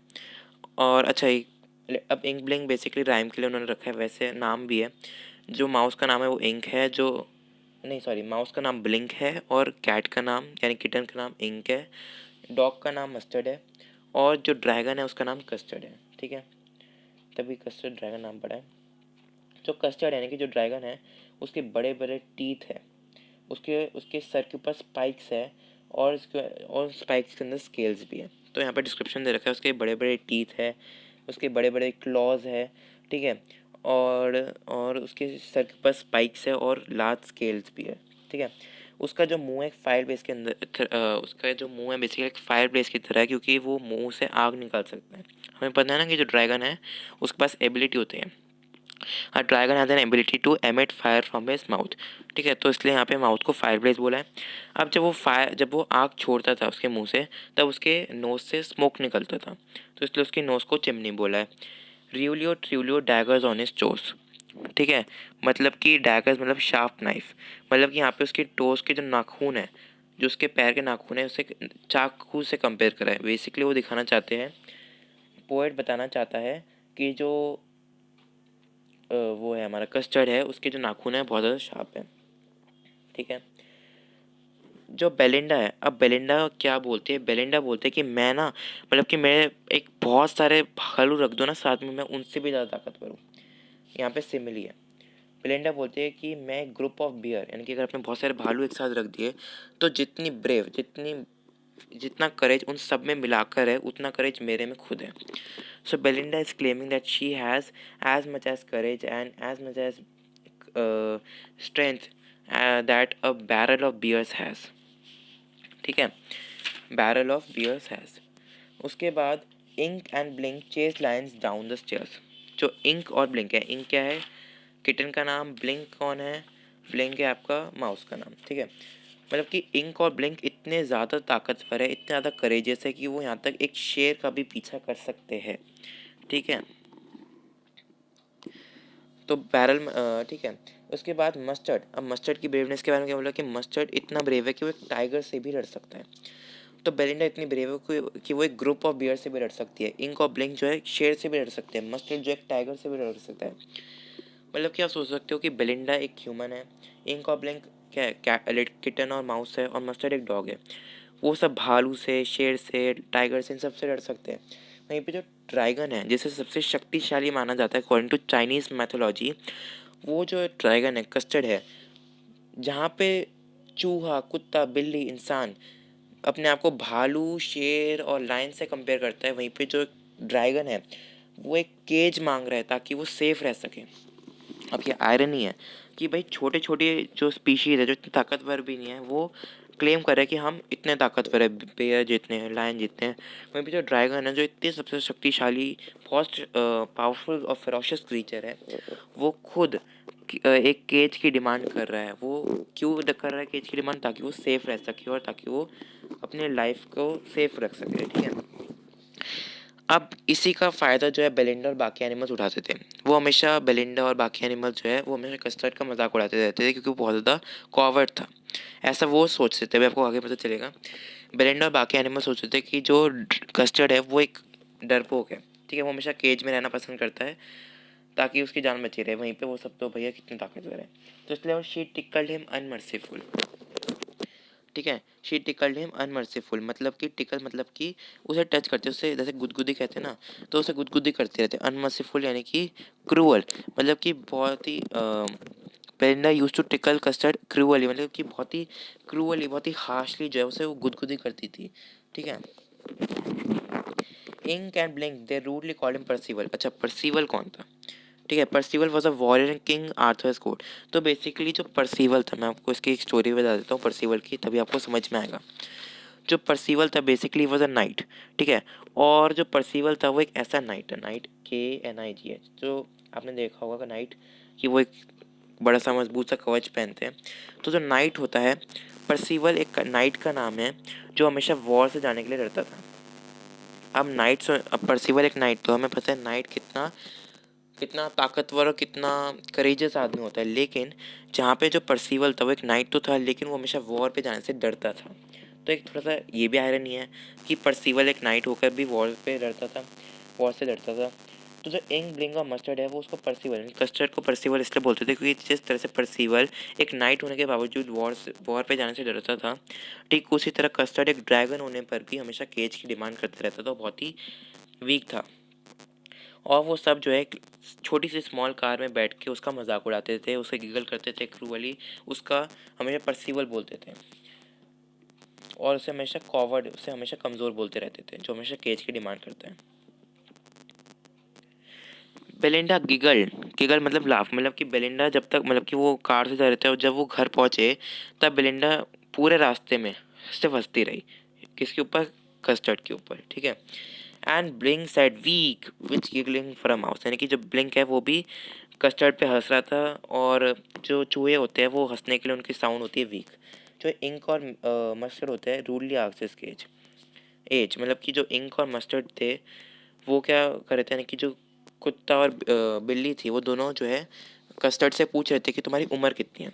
और अच्छा, अब इंक ब्लिंक बेसिकली राइम के लिए उन्होंने रखा है, वैसे नाम भी है। जो माउस का नाम है वो इंक है, जो नहीं सॉरी, माउस का नाम ब्लिंक है, और कैट का नाम यानी किटन का नाम इंक है। डॉग का नाम मस्टर्ड है, और जो ड्रैगन है उसका नाम कस्टर्ड है। ठीक है, तभी कस्टर्ड ड्रैगन नाम पड़ा है। जो कस्टर्ड यानी कि जो ड्रैगन है, उसके बड़े बड़े टीथ है, उसके उसके सर के ऊपर स्पाइक्स है, और स्पाइक्स के अंदर स्केल्स भी है। तो यहाँ पर डिस्क्रिप्शन दे रखा है, उसके बड़े बड़े टीथ है, उसके बड़े बड़े क्लॉज है। ठीक है, और उसके सर के ऊपर स्पाइक्स है और लार्ज स्केल्स भी है। ठीक है, उसका जो मुंह है एक फायर बेस के अंदर, उसका जो मुंह है बेसिकली एक फायर बेस की तरह है, क्योंकि वो मुंह से आग निकाल सकता है। हमें पता है ना कि जो ड्रैगन है उसके पास एबिलिटी होती है, a dragon has an ability to emit fire from his mouth. ठीक है, तो इसलिए यहाँ पे माउथ को फायर ब्लेज बोला है। अब जब वो आग छोड़ता था उसके मुंह से, तब उसके नोज से स्मोक निकलता था, तो इसलिए उसकी नोज को चिमनी बोला है। रियूलियो ट्रियूलियो डैगर्स ऑन हिज टोस। ठीक है, मतलब कि डैगर्स मतलब शार्प नाइफ, मतलब कि यहाँ पे उसके टोस के जो नाखून है, जो उसके पैर के नाखून है, उसे चाकू से कंपेयर करा है। बेसिकली वो दिखाना चाहते हैं, पोएट बताना चाहता है कि जो वो है हमारा कस्टर्ड है, उसके जो नाखून है बहुत ज़्यादा शार्प है। ठीक है, जो बेलिंडा है, अब बेलिंडा क्या बोलती है, बेलिंडा बोलते हैं कि मैं ना, मतलब कि मैं एक बहुत सारे भालू रख दो ना साथ में, मैं उनसे भी ज़्यादा ताकतवर हूँ। यहाँ पे सिमिली है। बेलिंडा बोलती है कि मैं ग्रुप ऑफ बियर, यानी कि अगर आपने बहुत सारे भालू एक साथ रख दिए तो जितनी ब्रेव, जितना करेज उन सब में मिलाकर है उतना करेज मेरे में खुद है। So Belinda is claiming that she has as much as courage and as much as strength that a barrel of bears has. ठीक है, बैरल ऑफ बियर्स हैज़। उसके बाद Ink and Blink chase lines down the stairs. जो ink और Blink है, Ink क्या है kitten का नाम, ब्लिंक कौन है, ब्लिंक है आपका माउस का नाम। ठीक है, मतलब कि इंक और ब्लिंक इतने ज़्यादा ताकतवर है, इतने ज़्यादा करेजियस है कि वो यहाँ तक एक शेर का भी पीछा कर सकते हैं। ठीक है, तो बैरल, ठीक है। उसके बाद मस्टर्ड। अब मस्टर्ड की ब्रेवनेस के बारे में क्या बोला कि मस्टर्ड इतना ब्रेव है कि वो एक टाइगर से भी लड़ सकता है। तो बेलिंडा इतनी ब्रेव है कि वो एक ग्रुप ऑफ बियर से भी लड़ सकती है। इंक और ब्लिंक जो है शेर से भी लड़ सकते हैं, मस्टर्ड जो एक टाइगर से भी लड़ सकता है। मतलब क्या सोच सकते हो कि बेलिंडा एक ह्यूमन है, इंक और ब्लिंक क्या है, किटन और माउस है, और मस्टर्ड एक डॉग है। वो सब भालू से, शेर से, टाइगर से, इन सबसे लड़ सकते हैं। वहीं पे जो ड्रैगन है, जिसे सबसे शक्तिशाली माना जाता है अकॉर्डिंग टू चाइनीज़ मैथोलॉजी, वो जो ड्रैगन है, कस्टर्ड है, जहाँ पे चूहा, कुत्ता, बिल्ली, इंसान अपने आप को भालू, शेर और लायन से कंपेयर करता है, वहीं पे जो ड्रैगन है वो एक केज मांग रहा है ताकि वो सेफ रह सके। अब ये आयरनी है कि भाई छोटे छोटे जो स्पीशीज़ है जो इतने ताकतवर भी नहीं है वो क्लेम कर रहे हैं कि हम इतने ताकतवर है, बेयर जितने हैं, लायन जितने हैं। वहीं पे जो ड्रैगन है जो इतने सबसे शक्तिशाली, बहुत पावरफुल और फेरोशियस क्रीचर है, वो खुद एक केज की डिमांड कर रहा है। वो क्यों कर रहा है केज की डिमांड? ताकि वो सेफ रह सके और ताकि वो अपने लाइफ को सेफ रख सके। ठीक है, अब इसी का फ़ायदा जो है बेलिंडा और बाकी एनिमल्स उठाते थे। वो हमेशा बेलिंडा और बाकी एनिमल्स जो है वो हमेशा कस्टर्ड का मजाक उड़ाते रहते थे क्योंकि वो बहुत ज़्यादा कॉवर्ड था, ऐसा वो सोचते थे। अभी आपको आगे पता चलेगा। बेलिंडा और बाकी एनिमल्स सोचते थे कि जो कस्टर्ड है वो एक डरपोक है। ठीक है, वो हमेशा केज में रहना पसंद करता है ताकि उसकी जान बची रहे। वहीं पे वो सब तो भैया कितने ताकतवर है, तो इसलिए वो शी टिकल्ड हिम अनमर्सीफुल। ठीक है, शी टिकल्ड हिम अनमर्सीफुल, मतलब कि टिकल मतलब कि उसे टच करते, उससे जैसे गुदगुदी कहते हैं ना, तो उसे गुदगुदी करते रहते। अनमर्सीफुल यानी कि क्रूअल, मतलब कि बहुत ही Belinda used to tickle Custard cruelly, मतलब कि बहुत ही क्रूअली, बहुत ही हार्शली जो है उसे वो गुदगुदी करती थी। ठीक है, Ink and Blink they rudely called him Percival. अच्छा, परसिवल कौन था? ठीक है, Percival was a warrior in King Arthur's court. तो बेसिकली जो परसिवल था, मैं आपको इसकी एक स्टोरी बता देता हूँ परसिवल की, तभी आपको समझ में आएगा। जो परसिवल था बेसिकली वॉज अ नाइट। ठीक है, और जो परसिवल था वो एक ऐसा नाइट है, नाइट KNIGH, जो आपने देखा होगा नाइट कि वो एक बड़ा सा मजबूत सा कवच पहनते हैं। तो जो नाइट होता है, परसिवल एक नाइट का नाम है जो हमेशा वॉर से जाने के लिए डरता था। अब परसिवल एक नाइट, तो हमें पता है नाइट कितना कितना ताकतवर और कितना करेजियस आदमी होता है, लेकिन जहाँ पे जो परसिवल था वो एक नाइट तो था लेकिन वो हमेशा वॉर पे जाने से डरता था। तो एक थोड़ा सा ये भी आयरनी है कि परसिवल एक नाइट होकर भी वॉर पे डरता था, वॉर से डरता था। तो जो इंक ब्लिंक और मस्टर्ड है वो उसको परसिवल, कस्टर्ड को परसिवल इसलिए बोलते थे क्योंकि जिस तरह से परसिवल एक नाइट होने के बावजूद वॉर पे जाने से डरता था, ठीक उसी तरह कस्टर्ड एक ड्रैगन होने पर भी हमेशा केज की डिमांड करता रहता था, बहुत ही वीक था। और वो सब जो है एक छोटी सी स्मॉल कार में बैठ के उसका मजाक उड़ाते थे, उसे गिगल करते थे क्रूअली, उसका हमेशा परसिवल बोलते थे, और उसे हमेशा कॉवर्ड, उसे हमेशा कमज़ोर बोलते रहते थे, जो हमेशा केज की डिमांड करता है। बेलिंडा गिगल, गिगल मतलब लाफ, मतलब कि बेलिंडा जब तक, मतलब कि वो कार से जा रहे थे और जब वो घर पहुंचे तब बेलिंडा पूरे रास्ते में सिर्फ हंसती रही। किसके ऊपर? कस्टर्ड के ऊपर। ठीक है, and blink said weak which giggling for a mouse, यानी कि जो ब्लिंक है वो भी कस्टर्ड पे हंस रहा था, और जो चूहे होते हैं वो हंसने के लिए उनकी साउंड होती है वीक। जो इंक और मस्टर्ड होता है रूडली आस्क्स एज, एज मतलब कि जो इंक और मस्टर्ड थे वो क्या कर रहे थे, यानी कि जो कुत्ता और बिल्ली थी वो दोनों जो है कस्टर्ड से पूछ रहे थे कि तुम्हारी उम्र कितनी है।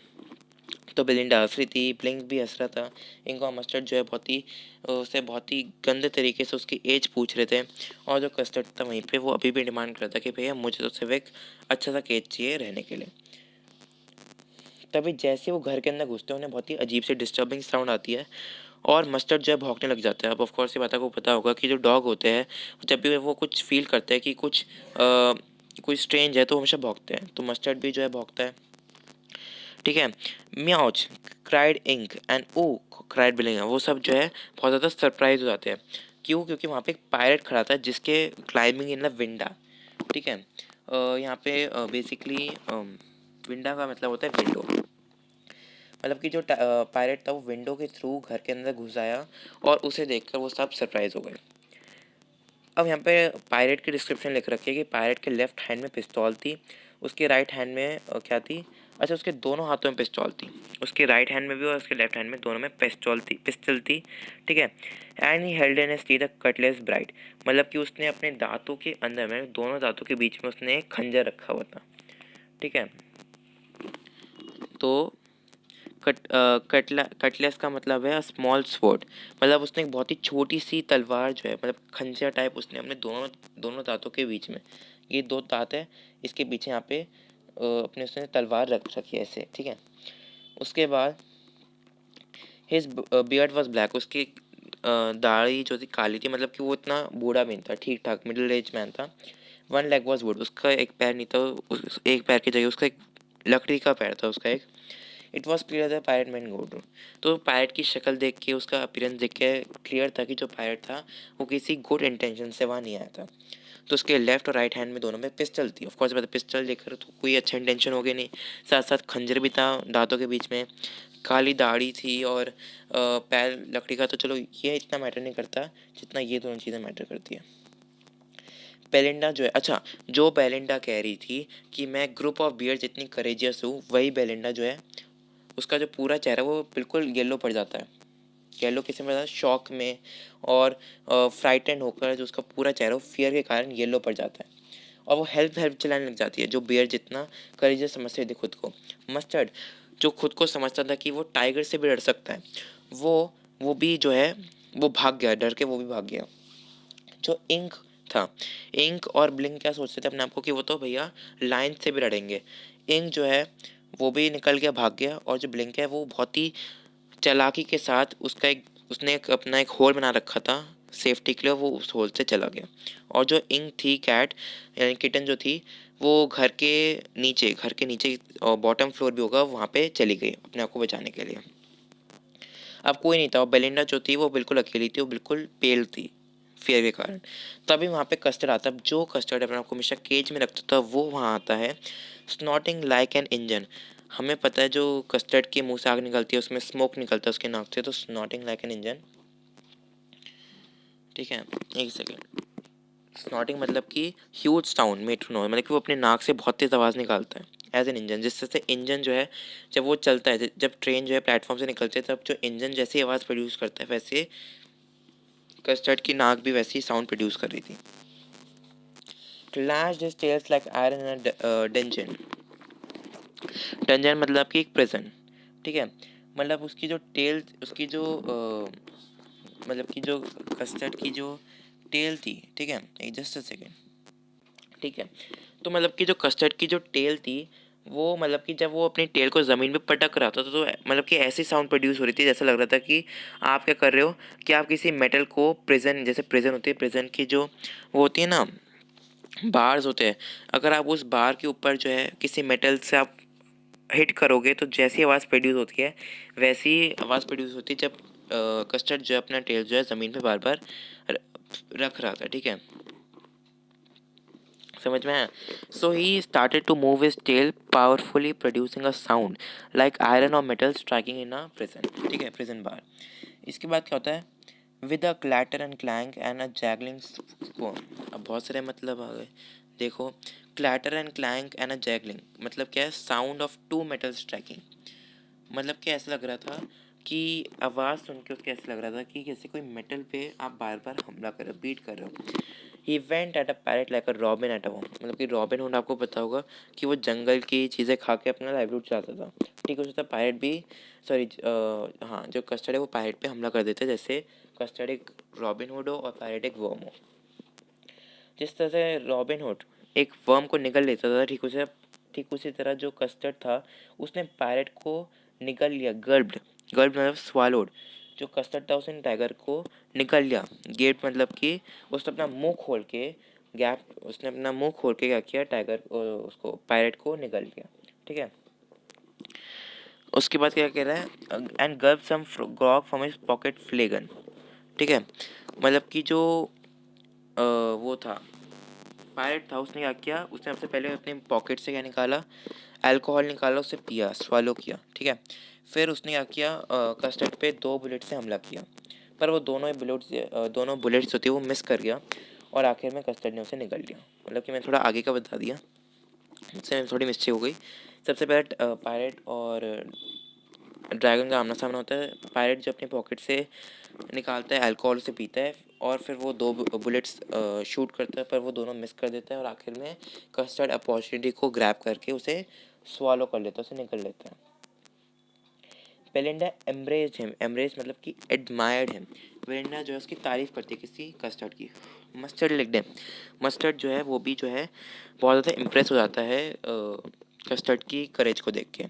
तो बेलिंडा हंस रही थी, ब्लिंक भी हंस रहा था, इंक और मस्टर्ड जो है बहुत ही उससे बहुत ही गंदे तरीके से उसकी एज पूछ रहे थे, और जो कस्टर्ड था वहीं पे वो अभी भी डिमांड करता कि भैया मुझे तो सिर्फ एक अच्छा सा केज चाहिए रहने के लिए। तभी जैसे वो घर के अंदर घुसते हैं उन्हें बहुत ही अजीब से डिस्टर्बिंग साउंड आती है, और मस्टर्ड जो है भौंकने लग जाता है। अब ऑफ कोर्स ये बात आपको पता होगा कि जो डॉग होते हैं जब भी वो कुछ फील करते हैं कि कुछ कोई स्ट्रेंज है तो हमेशा भौंकते हैं, तो मस्टर्ड भी जो है भौंकता है। ठीक है। Meowch cried Ink and ooh cried Blink, वो सब जो है बहुत ज़्यादा सरप्राइज हो जाते हैं। क्यों? क्योंकि वहाँ पे एक पायरेट खड़ा था जिसके क्लाइंबिंग इन द विंडा। ठीक है। यहाँ पे बेसिकली विंडा का मतलब होता है विंडो, मतलब कि जो पायरेट था वो विंडो के थ्रू घर के अंदर घुस आया और उसे देखकर वो सब सरप्राइज हो गए। अब यहाँ पे पायरेट की डिस्क्रिप्शन लिख रखी है कि पायरेट के लेफ्ट हैंड में पिस्तौल थी, उसके राइट हैंड में क्या थी, अच्छा उसके दोनों हाथों में पिस्तौल थी, उसके राइट हैंड में भी और उसके लेफ्ट हैंड में दोनों में पिस्टल थी। ठीक है। And he held in his teeth a Cutlass bright, मतलब कि उसने अपने दांतों के अंदर में, दोनों दांतों के बीच में उसने एक खंजर रखा हुआ था। ठीक है। तो कटलेस का मतलब है स्मॉल स्वॉर्ड, मतलब उसने एक बहुत ही छोटी सी तलवार जो है, मतलब खंजर टाइप, उसने अपने दोनों दोनों दांतों के बीच में, ये दो दांत है, इसके पीछे यहाँ पे अपने उसने तलवार रख रखी है ऐसे। ठीक है। उसके बाद हिज बियर्ड वॉज ब्लैक, उसकी दाढ़ी जो थी काली थी, मतलब कि वो इतना बूढ़ा भी नहीं था, ठीक ठाक मिडिल एज मैन था। वन लेग वॉज वुड, उसका एक पैर नहीं था, एक पैर की जगह उसका एक लकड़ी का पैर था उसका एक। It was clear the pirate man go to, तो पायरेट की शक्ल देख के, उसका अपीयरेंस देख के क्लियर था कि जो पायरेट था वो किसी गुड इंटेंशन से वहाँ नहीं आया था। तो उसके लेफ्ट और राइट हैंड में दोनों में पिस्टल थी, ऑफकोर्स मतलब पिस्टल लेकर तो कोई अच्छा इंटेंशन हो गया नहीं, साथ साथ खंजर भी था दांतों के बीच में, काली दाढ़ी थी और पैर लकड़ी का, तो चलो ये इतना मैटर नहीं करता जितना ये दोनों चीज़ें मैटर करती है। बेलिंडा जो है, अच्छा जो बेलिंडा कह रही थी कि मैं ग्रुप ऑफ बियर्स जितनी करेजियस हूँ, वही बेलिंडा जो है उसका जो पूरा चेहरा वो बिल्कुल येलो पड़ जाता है। येलो किसी में शॉक में और फ्राइटेंड होकर जो उसका पूरा चेहरा फियर के कारण येलो पड़ जाता है, और वो हेल्प हेल्प चिल्लाने लग जाती है, जो बियर जितना करेजियस समझते थे खुद को। मस्टर्ड जो खुद को समझता था कि वो टाइगर से भी डर सकता है, वो भी जो है वो भाग गया, डर के वो भी भाग गया। जो इंक था, इंक और ब्लिंक क्या सोचते थे अपने आप को कि वो तो भैया लाइन से भी लड़ेंगे, इंक जो है वो भी निकल गया, भाग गया, और जो ब्लिंक है वो बहुत ही चालाकी के साथ उसने एक अपना एक होल बना रखा था सेफ्टी के लिए, वो उस होल से चला गया। और जो इंक थी कैट यानी किटन जो थी, वो घर के नीचे और बॉटम फ्लोर भी होगा वहाँ पे चली गई अपने आप को बचाने के लिए। अब कोई नहीं था, और बेलिंडा जो थी वो बिल्कुल अकेली थी, वो बिल्कुल पेल थी फियर के कारण। तभी वहाँ पे कस्टर्ड आता है, जो कस्टर्ड अपने आप को हमेशा केज में रखता था वो वहाँ आता है, स्नॉटिंग लाइक एन इंजन। हमें पता है जो कस्टर्ड की मुंह से आग निकलती है उसमें स्मोक निकलता है उसके नाक से, तो स्नॉटिंग लाइक एन इंजन। ठीक है। एक सेकेंड। स्नॉटिंग मतलब कि ह्यूज साउंड मेट्रोनॉइज, मतलब कि वो अपने नाक से बहुत तेज आवाज़ निकालता है एज एन इंजन, जिससे से इंजन जो है जब वो चलता है, जब ट्रेन जो है प्लेटफॉर्म से निकलती है, तब जो इंजन जैसी आवाज़ प्रोड्यूस करता है, वैसे कस्टर्ड की नाक भी वैसी साउंड प्रोड्यूस कर रही थी। Clash this tells like iron in dungeon, dungeon मतलब कि एक प्रिजन। ठीक है। मतलब उसकी जो टेल, उसकी जो मतलब कि जो कस्टर्ड की जो टेल थी, ठीक है, एक जस्ट अ सेकेंड। ठीक है। तो मतलब कि जो कस्टर्ड की जो टेल थी, वो मतलब कि जब वो अपनी टेल को ज़मीन पे पटक रहा था तो मतलब कि ऐसी साउंड प्रोड्यूस हो रही थी, जैसा लग रहा था कि आप क्या कर रहे हो, कि आप किसी मेटल को प्रिजन, जैसे प्रिजन होती है, प्रिजन की जो वो होती है ना बार्स होते हैं, अगर आप उस बार के ऊपर जो है किसी मेटल से आप हिट करोगे तो जैसी आवाज़ प्रोड्यूस होती है वैसी आवाज़ प्रोड्यूस होती है जब कस्टर्ड जो है अपना टेल जो है ज़मीन पे बार बार रख रहा था। ठीक है, समझ में आया? So he started to move his tail powerfully producing a sound like iron or metal striking in a prison. ठीक है, प्रिजन बार। इसके बाद क्या होता है, with a clatter and clank and a jangling spoon. अब बहुत सारे मतलब आ गए, देखो। Clatter and clank and a jangling मतलब क्या है, sound of two metal striking, मतलब कि ऐसा लग रहा था कि आवाज़ सुन के उसके ऐसा लग रहा था कि जैसे कोई मेटल पे आप बार बार हमला कर रहे हो, बीट कर रहे हो। He went at a pirate like a robin at a worm, मतलब कि रॉबिन हुड आपको पता होगा कि वो जंगल की चीज़ें खा के अपना लाइवलीहुड चलाता था। ठीक है, उसका पायरेट भी, सॉरी हाँ, जो कस्टर्ड है वो पायरेट पे हमला कर देते हैं, जैसे कस्टर्ड एक रॉबिन हुड हो और पायरेट एक वर्म हो। जिस तरह से रॉबिन हुड एक वर्म को निगल लेता था, ठीक उसी तरह जो कस्टर्ड था उसने पायरेट को निगल लिया, गल्ब्ड, गल्ब मतलब स्वालोड। जो कस्टर्ड था उसने टाइगर को निगल लिया, गेट मतलब कि उसने अपना मुंह खोल के गैप उसने अपना मुंह खोल के क्या किया, टाइगर उसको पायरेट को निगल लिया। ठीक है, उसके बाद क्या कह रहा है, and gulp some grog from his pocket flagon. ठीक है, मतलब कि जो वो था पायरेट था, उसने क्या किया, उसने सबसे पहले अपने पॉकेट से क्या निकाला, अल्कोहल निकाला, उसे पिया, स्वालो किया। ठीक है, फिर उसने क्या किया, कस्टर्ड पे 2 बुलेट से हमला किया, पर वो दोनों बुलेट्स होती है वो मिस कर गया, और आखिर में कस्टर्ड ने उसे निगल लिया। मतलब कि मैंने थोड़ा आगे का बता दिया, मुझसे थोड़ी मिस्टेक हो गई। सबसे पहले पायरेट और ड्रैगन का आमना सामना होता है। पायरेट जो अपने पॉकेट से निकालता है अल्कोहल, से पीता है, और फिर वो 2 बुलेट्स शूट करता है, पर वो दोनों मिस कर देता है, और आखिर में कस्टर्ड अपॉर्चुनिटी को ग्रैब करके उसे स्वालो कर लेता है, उसे निकल लेता है। बेलिंडा एम्ब्रेस्ड हिम, एम्ब्रेस मतलब कि एडमायर्ड हिम। बेलिंडा जो है उसकी तारीफ करती है, किसी कस्टर्ड की। मस्टर्ड लिक्ड हिम, मस्टर्ड जो है वो भी जो है बहुत ज़्यादा इम्प्रेस हो जाता है कस्टर्ड की करेज को देख के।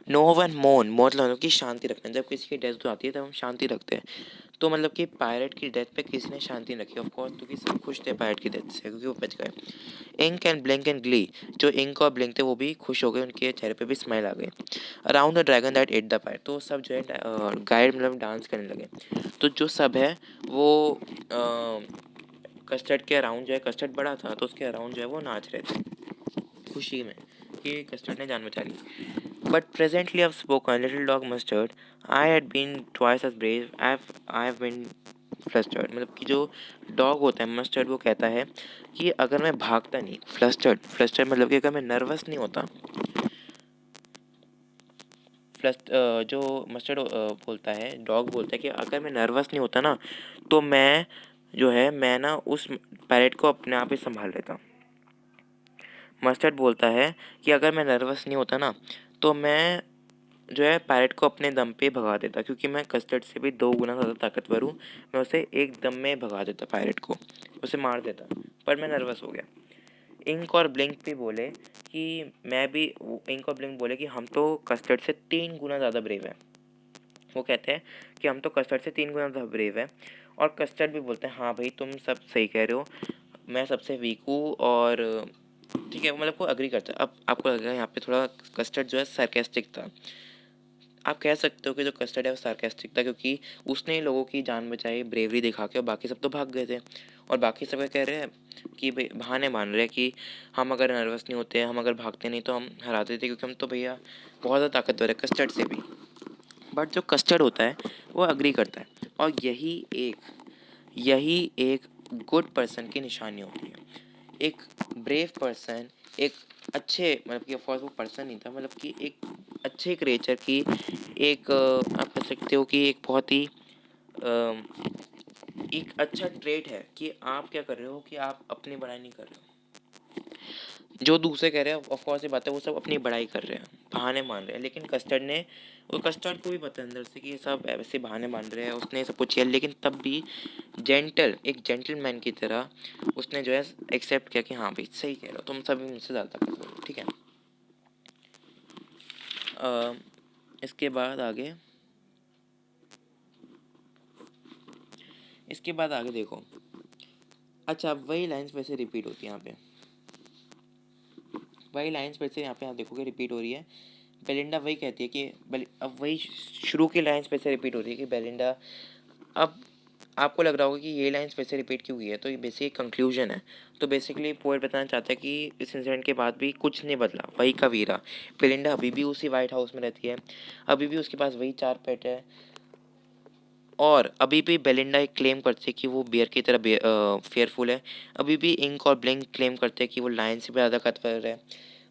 नो वन मोन, मतलब कि शांति रखना, जब किसी की डेथ हो जाती है तब हम शांति रखते हैं, तो मतलब कि पायरेट की डेथ पे किसी ने शांति नहीं रखी ऑफ कोर्स, क्योंकि सब खुश थे पायरेट की डेथ से, क्योंकि वो बच गए। Ink and blink and glee, जो इंक और ब्लिंक थे वो भी खुश हो गए, उनके चेहरे पे भी स्माइल आ गई। Around the dragon that at the fire, तो सब जो है गाइड मतलब डांस करने लगे। तो जो सब है वो कस्टर्ड के अराउंड जो है, कस्टर्ड बड़ा था तो उसके अराउंड जो है वो नाच रहे थे खुशी में कि कस्टर्ड ने जान बचा ली। But presently I've spoken, little dog mustard, I had been twice as brave, I have been flustered. मतलब कि जो डॉग होता है मस्टर्ड, वो कहता है कि अगर मैं भागता नहीं, फ्लस्टर्ड मतलब कि अगर मैं नर्वस नहीं होता, जो मस्टर्ड बोलता है, डॉग बोलता है कि अगर मैं नर्वस नहीं होता ना, तो मैं जो है मैं ना उस पैरेट को अपने आप ही संभाल लेता। मस्टर्ड बोलता है कि अगर मैं नर्वस नहीं होता ना, तो मैं जो है पैरेट को अपने दम पे भगा देता, क्योंकि मैं कस्टर्ड से भी 2 गुना ज़्यादा ताकतवर हूँ। मैं उसे एक दम में भगा देता, पैरेट को उसे मार देता, पर मैं नर्वस हो गया। इंक और ब्लिंक भी बोले कि इंक और ब्लिंक बोले कि हम तो कस्टर्ड से 3 गुना ज़्यादा ब्रेव है। वो कहते हैं कि हम तो कस्टर्ड से 3 गुना ज़्यादा ब्रेव है, और कस्टर्ड भी बोलते हैं हाँ भाई तुम सब सही कह रहे हो, मैं सबसे वीक हूँ, और ठीक है, मतलब वो अग्री करता है। अब आपको लग रहा है यहाँ पे थोड़ा कस्टर्ड जो है सार्केस्टिक था। आप कह सकते हो कि जो कस्टर्ड है वो सार्केस्टिक था, क्योंकि उसने लोगों की जान बचाई ब्रेवरी दिखा के, और बाकी सब तो भाग गए थे, और बाकी सब कह रहे हैं कि भाई बहाने मान रहे हैं कि हम अगर नर्वस नहीं होते, हम अगर भागते नहीं तो हम हराते थे, क्योंकि हम तो भैया बहुत ज़्यादा ताकतवर है कस्टर्ड से भी। बट जो कस्टर्ड होता है वो अग्री करता है, और यही एक गुड पर्सन की निशानी होती है। एक ब्रेव पर्सन, एक अच्छे, मतलब कि ऑफकोर्स वो पर्सन नहीं था, मतलब कि एक अच्छे क्रिएचर की एक आप कह सकते हो कि एक बहुत ही एक अच्छा ट्रेट है कि आप क्या कर रहे हो, कि आप अपनी बड़ाई नहीं कर रहे हो। जो दूसरे कह रहे हैं ऑफकोर्स ये बात है, वो सब अपनी बड़ाई कर रहे हैं, बहाने मान रहे हैं, लेकिन कस्टर्ड को भी पता है अंदर से कि ये सब ऐसे बहाने मान रहे हैं, उसने सब कुछ किया, लेकिन तब भी एक जेंटलमैन की तरह उसने जो है एक्सेप्ट किया कि हाँ भाई सही कह रहे हो, तुम सभी मुझसे ज़्यादा ताकतवर हो। ठीक है, इसके बाद आगे देखो। अच्छा, वही लाइंस वैसे रिपीट होती है यहाँ पे, वही लाइंस फिर से यहाँ पे आप देखोगे रिपीट हो रही है। बेलिंडा वही कहती है कि अब वही शुरू की लाइंस फिर से रिपीट हो रही है कि बेलिंडा, अब आपको लग रहा होगा कि ये लाइंस फिर से रिपीट क्यों हुई है, तो ये बेसिक कंक्लूजन है। तो बेसिकली पोएट बताना चाहता है कि इस इंसिडेंट के बाद भी कुछ नहीं बदला, वही का वीरा। बेलिंडा अभी भी उसी वाइट हाउस में रहती है, अभी भी उसके पास वही 4 पेट है, और अभी भी बेलिंडा एक क्लेम करती है कि वो बियर की तरह फेयरफुल है। अभी भी इंक और ब्लिंक क्लेम करते हैं कि वो लायन से भी ज़्यादा ताकतवर है।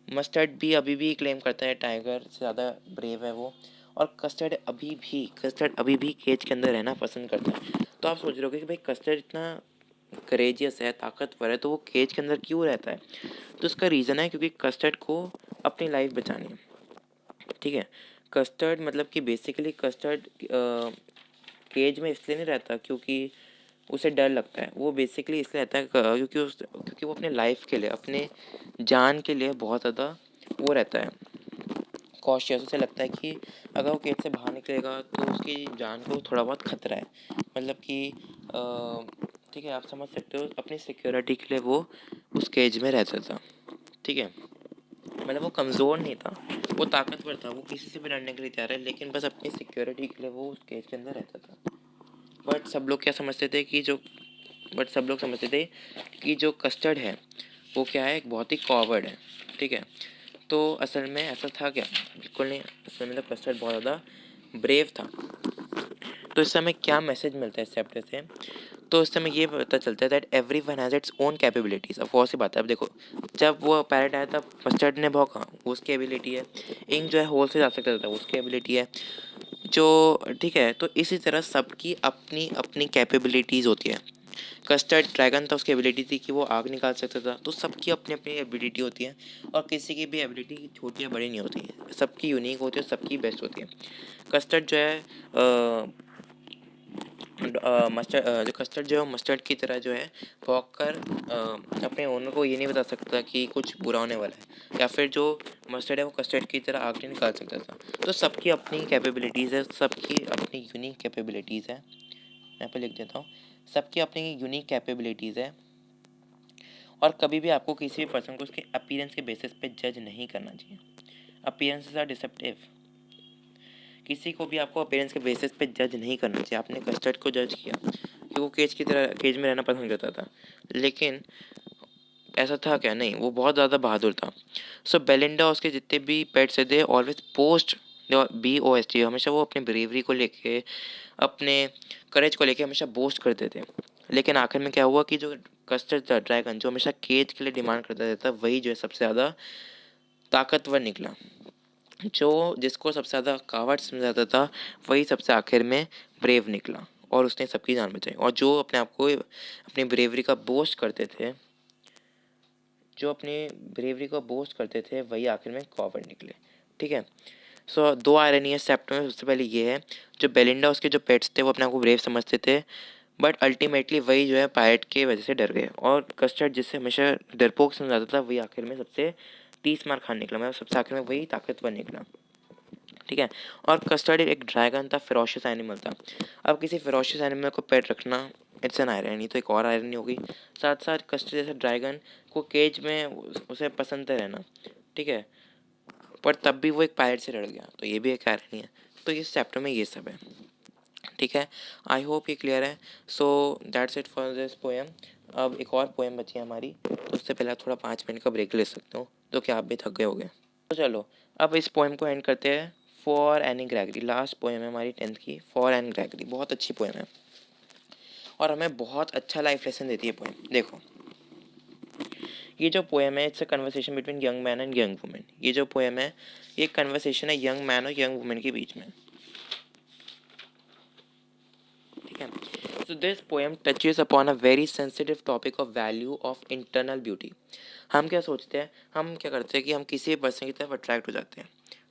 मस्टर्ड भी अभी भी क्लेम करता है टाइगर से ज़्यादा ब्रेव है वो। और कस्टर्ड अभी भी केज के अंदर रहना पसंद करता है। तो आप सोच रहे हो कि भाई कस्टर्ड इतना करेजियस है, ताकतवर है, तो वो केज के अंदर क्यों रहता है? तो उसका रीज़न है क्योंकि कस्टर्ड को अपनी लाइफ बचानी है। ठीक है, कस्टर्ड मतलब कि बेसिकली कस्टर्ड केज में इसलिए नहीं रहता क्योंकि उसे डर लगता है, वो बेसिकली इसलिए रहता है क्योंकि वो अपने लाइफ के लिए, अपने जान के लिए बहुत ज़्यादा वो रहता है, कॉशियस। उसे लगता है कि अगर वो केज से बाहर निकलेगा तो उसकी जान को थोड़ा बहुत खतरा है। मतलब कि ठीक है, आप समझ सकते हो, अपनी सिक्योरिटी के लिए वो उस केज में रहता था। ठीक है, मतलब वो कमज़ोर नहीं था, वो ताकतवर था, वो किसी से भी लड़ने के लिए तैयार है, लेकिन बस अपनी सिक्योरिटी के लिए वो उस केज के अंदर रहता था। बट सब लोग क्या समझते थे कि जो बट सब लोग समझते थे कि जो कस्टर्ड है वो क्या है, एक बहुत ही कॉवर्ड है। ठीक है, तो असल में ऐसा था क्या? बिल्कुल नहीं, असल में तो कस्टर्ड बहुत ज़्यादा ब्रेव था। तो इस समय क्या मैसेज मिलता है इस चैप्टर से? तो इस समय ये पता चलता है that every one has its own capabilities. अब बहुत सी बात है, अब देखो, जब वो पैरेट आया तब मस्टर्ड ने भौंका, वो उसकी एबिलिटी है। इंक जो है होल से जा सकता था, उसकी एबिलिटी है। जो ठीक है, तो इसी तरह सबकी अपनी अपनी कैपेबिलिटीज़ होती है। कस्टर्ड ड्रैगन था, उसकी एबिलिटी थी कि वो आग निकाल सकता था। तो सबकी अपनी अपनी एबिलिटी होती है, और किसी की भी एबिलिटी छोटी या बड़ी नहीं होती है, सबकी यूनिक होती है, सबकी बेस्ट होती है। कस्टर्ड जो है मस्टर्ड जो कस्टर्ड जो है मस्टर्ड की तरह जो है भौंक कर अपने ओनर को ये नहीं बता सकता कि कुछ बुरा होने वाला है, या फिर जो मस्टर्ड है वो कस्टर्ड की तरह आग नहीं निकाल सकता था। तो सबकी अपनी कैपेबिलिटीज़ है, सबकी अपनी यूनिक कैपेबिलिटीज़ है। यहाँ पे लिख देता हूँ, सबकी अपनी यूनिक कैपेबिलिटीज़ है। और कभी भी आपको किसी भी पर्सन को उसके अपीयरेंस के बेसिस पे जज नहीं करना चाहिए। Appearances are deceptive. किसी को भी आपको अपीयरेंस के बेसिस पे जज नहीं करना चाहिए। आपने कस्टर्ड को जज किया कि वो केज में रहना पसंद करता था, लेकिन ऐसा था क्या? नहीं, वो बहुत ज़्यादा बहादुर था। सो बेलिंडा, उसके जितने भी पेट्स थे, दे ऑलवेज पोस्ट BOST, हमेशा वो अपनी ब्रेवरी को लेके, अपने करेज को लेके हमेशा बोस्ट करते थे। लेकिन आखिर में क्या हुआ कि जो कस्टर्ड था ड्रैगन, जो हमेशा केज के लिए डिमांड करता रहता, वही जो है सबसे ज़्यादा ताकतवर निकला। जो जिसको सबसे ज़्यादा कावर्ड समझा जाता था, वही सबसे आखिर में ब्रेव निकला, और उसने सबकी जान बचाई। और जो अपने आप को अपनी ब्रेवरी का बोस्ट करते थे, वही आखिर में कॉवर्ड निकले। ठीक है, सो दो आयरनी है चैप्टर में। सबसे पहले ये है, जो बेलिंडा, उसके जो पेट्स थे वो अपने आप को ब्रेव समझते थे, बट अल्टीमेटली वही जो है पायरेट के वजह से डर गए। और कस्टर्ड, जिससे हमेशा डरपोक समझाता था, वही आखिर में सबसे 30 मार खान निकला, मतलब सबसे आखिर में वही ताकतवर निकला। ठीक है, और कस्टर्ड एक ड्रैगन था, फेरोशियस एनिमल था। अब किसी फेरोशियस एनिमल को पेट रखना, इट्स एन आयरनी, तो एक और आयरनी होगी। साथ साथ कस्टर्ड जैसे ड्रैगन को केज में उसे पसंद था रहना। ठीक है, पर तब भी वो एक पायरेट से लड़ गया, तो ये भी एक आयरनी है। तो इस चैप्टर में ये सब है। ठीक है, आई होप ये क्लियर है। So that's it for this poem. अब एक और पोएम बची है हमारी, तो उससे पहले थोड़ा 5 मिनट का ब्रेक ले सकते हो, तो क्या आप भी थक गए होगे? तो चलो, अब इस पोएम को एंड करते हैं। फॉर एनी ग्रैगरी, लास्ट पोएम है हमारी 10th की। फॉर एनी ग्रैगरी बहुत अच्छी पोएम है, और हमें बहुत अच्छा लाइफ लेसन देती है पोएम। देखो, ये जो पोएम है, it's a conversation between young man and young women. ये जो पोएम है, ये कन्वर्सेशन है यंग मैन और यंग वुमेन के बीच में। ठीक है, so this poem touches upon a very sensitive topic of value of internal beauty. हम क्या सोचते हैं, हम क्या करते हैं कि हम किसी पर्सन की तरफ अट्रैक्ट हो जाते हैं।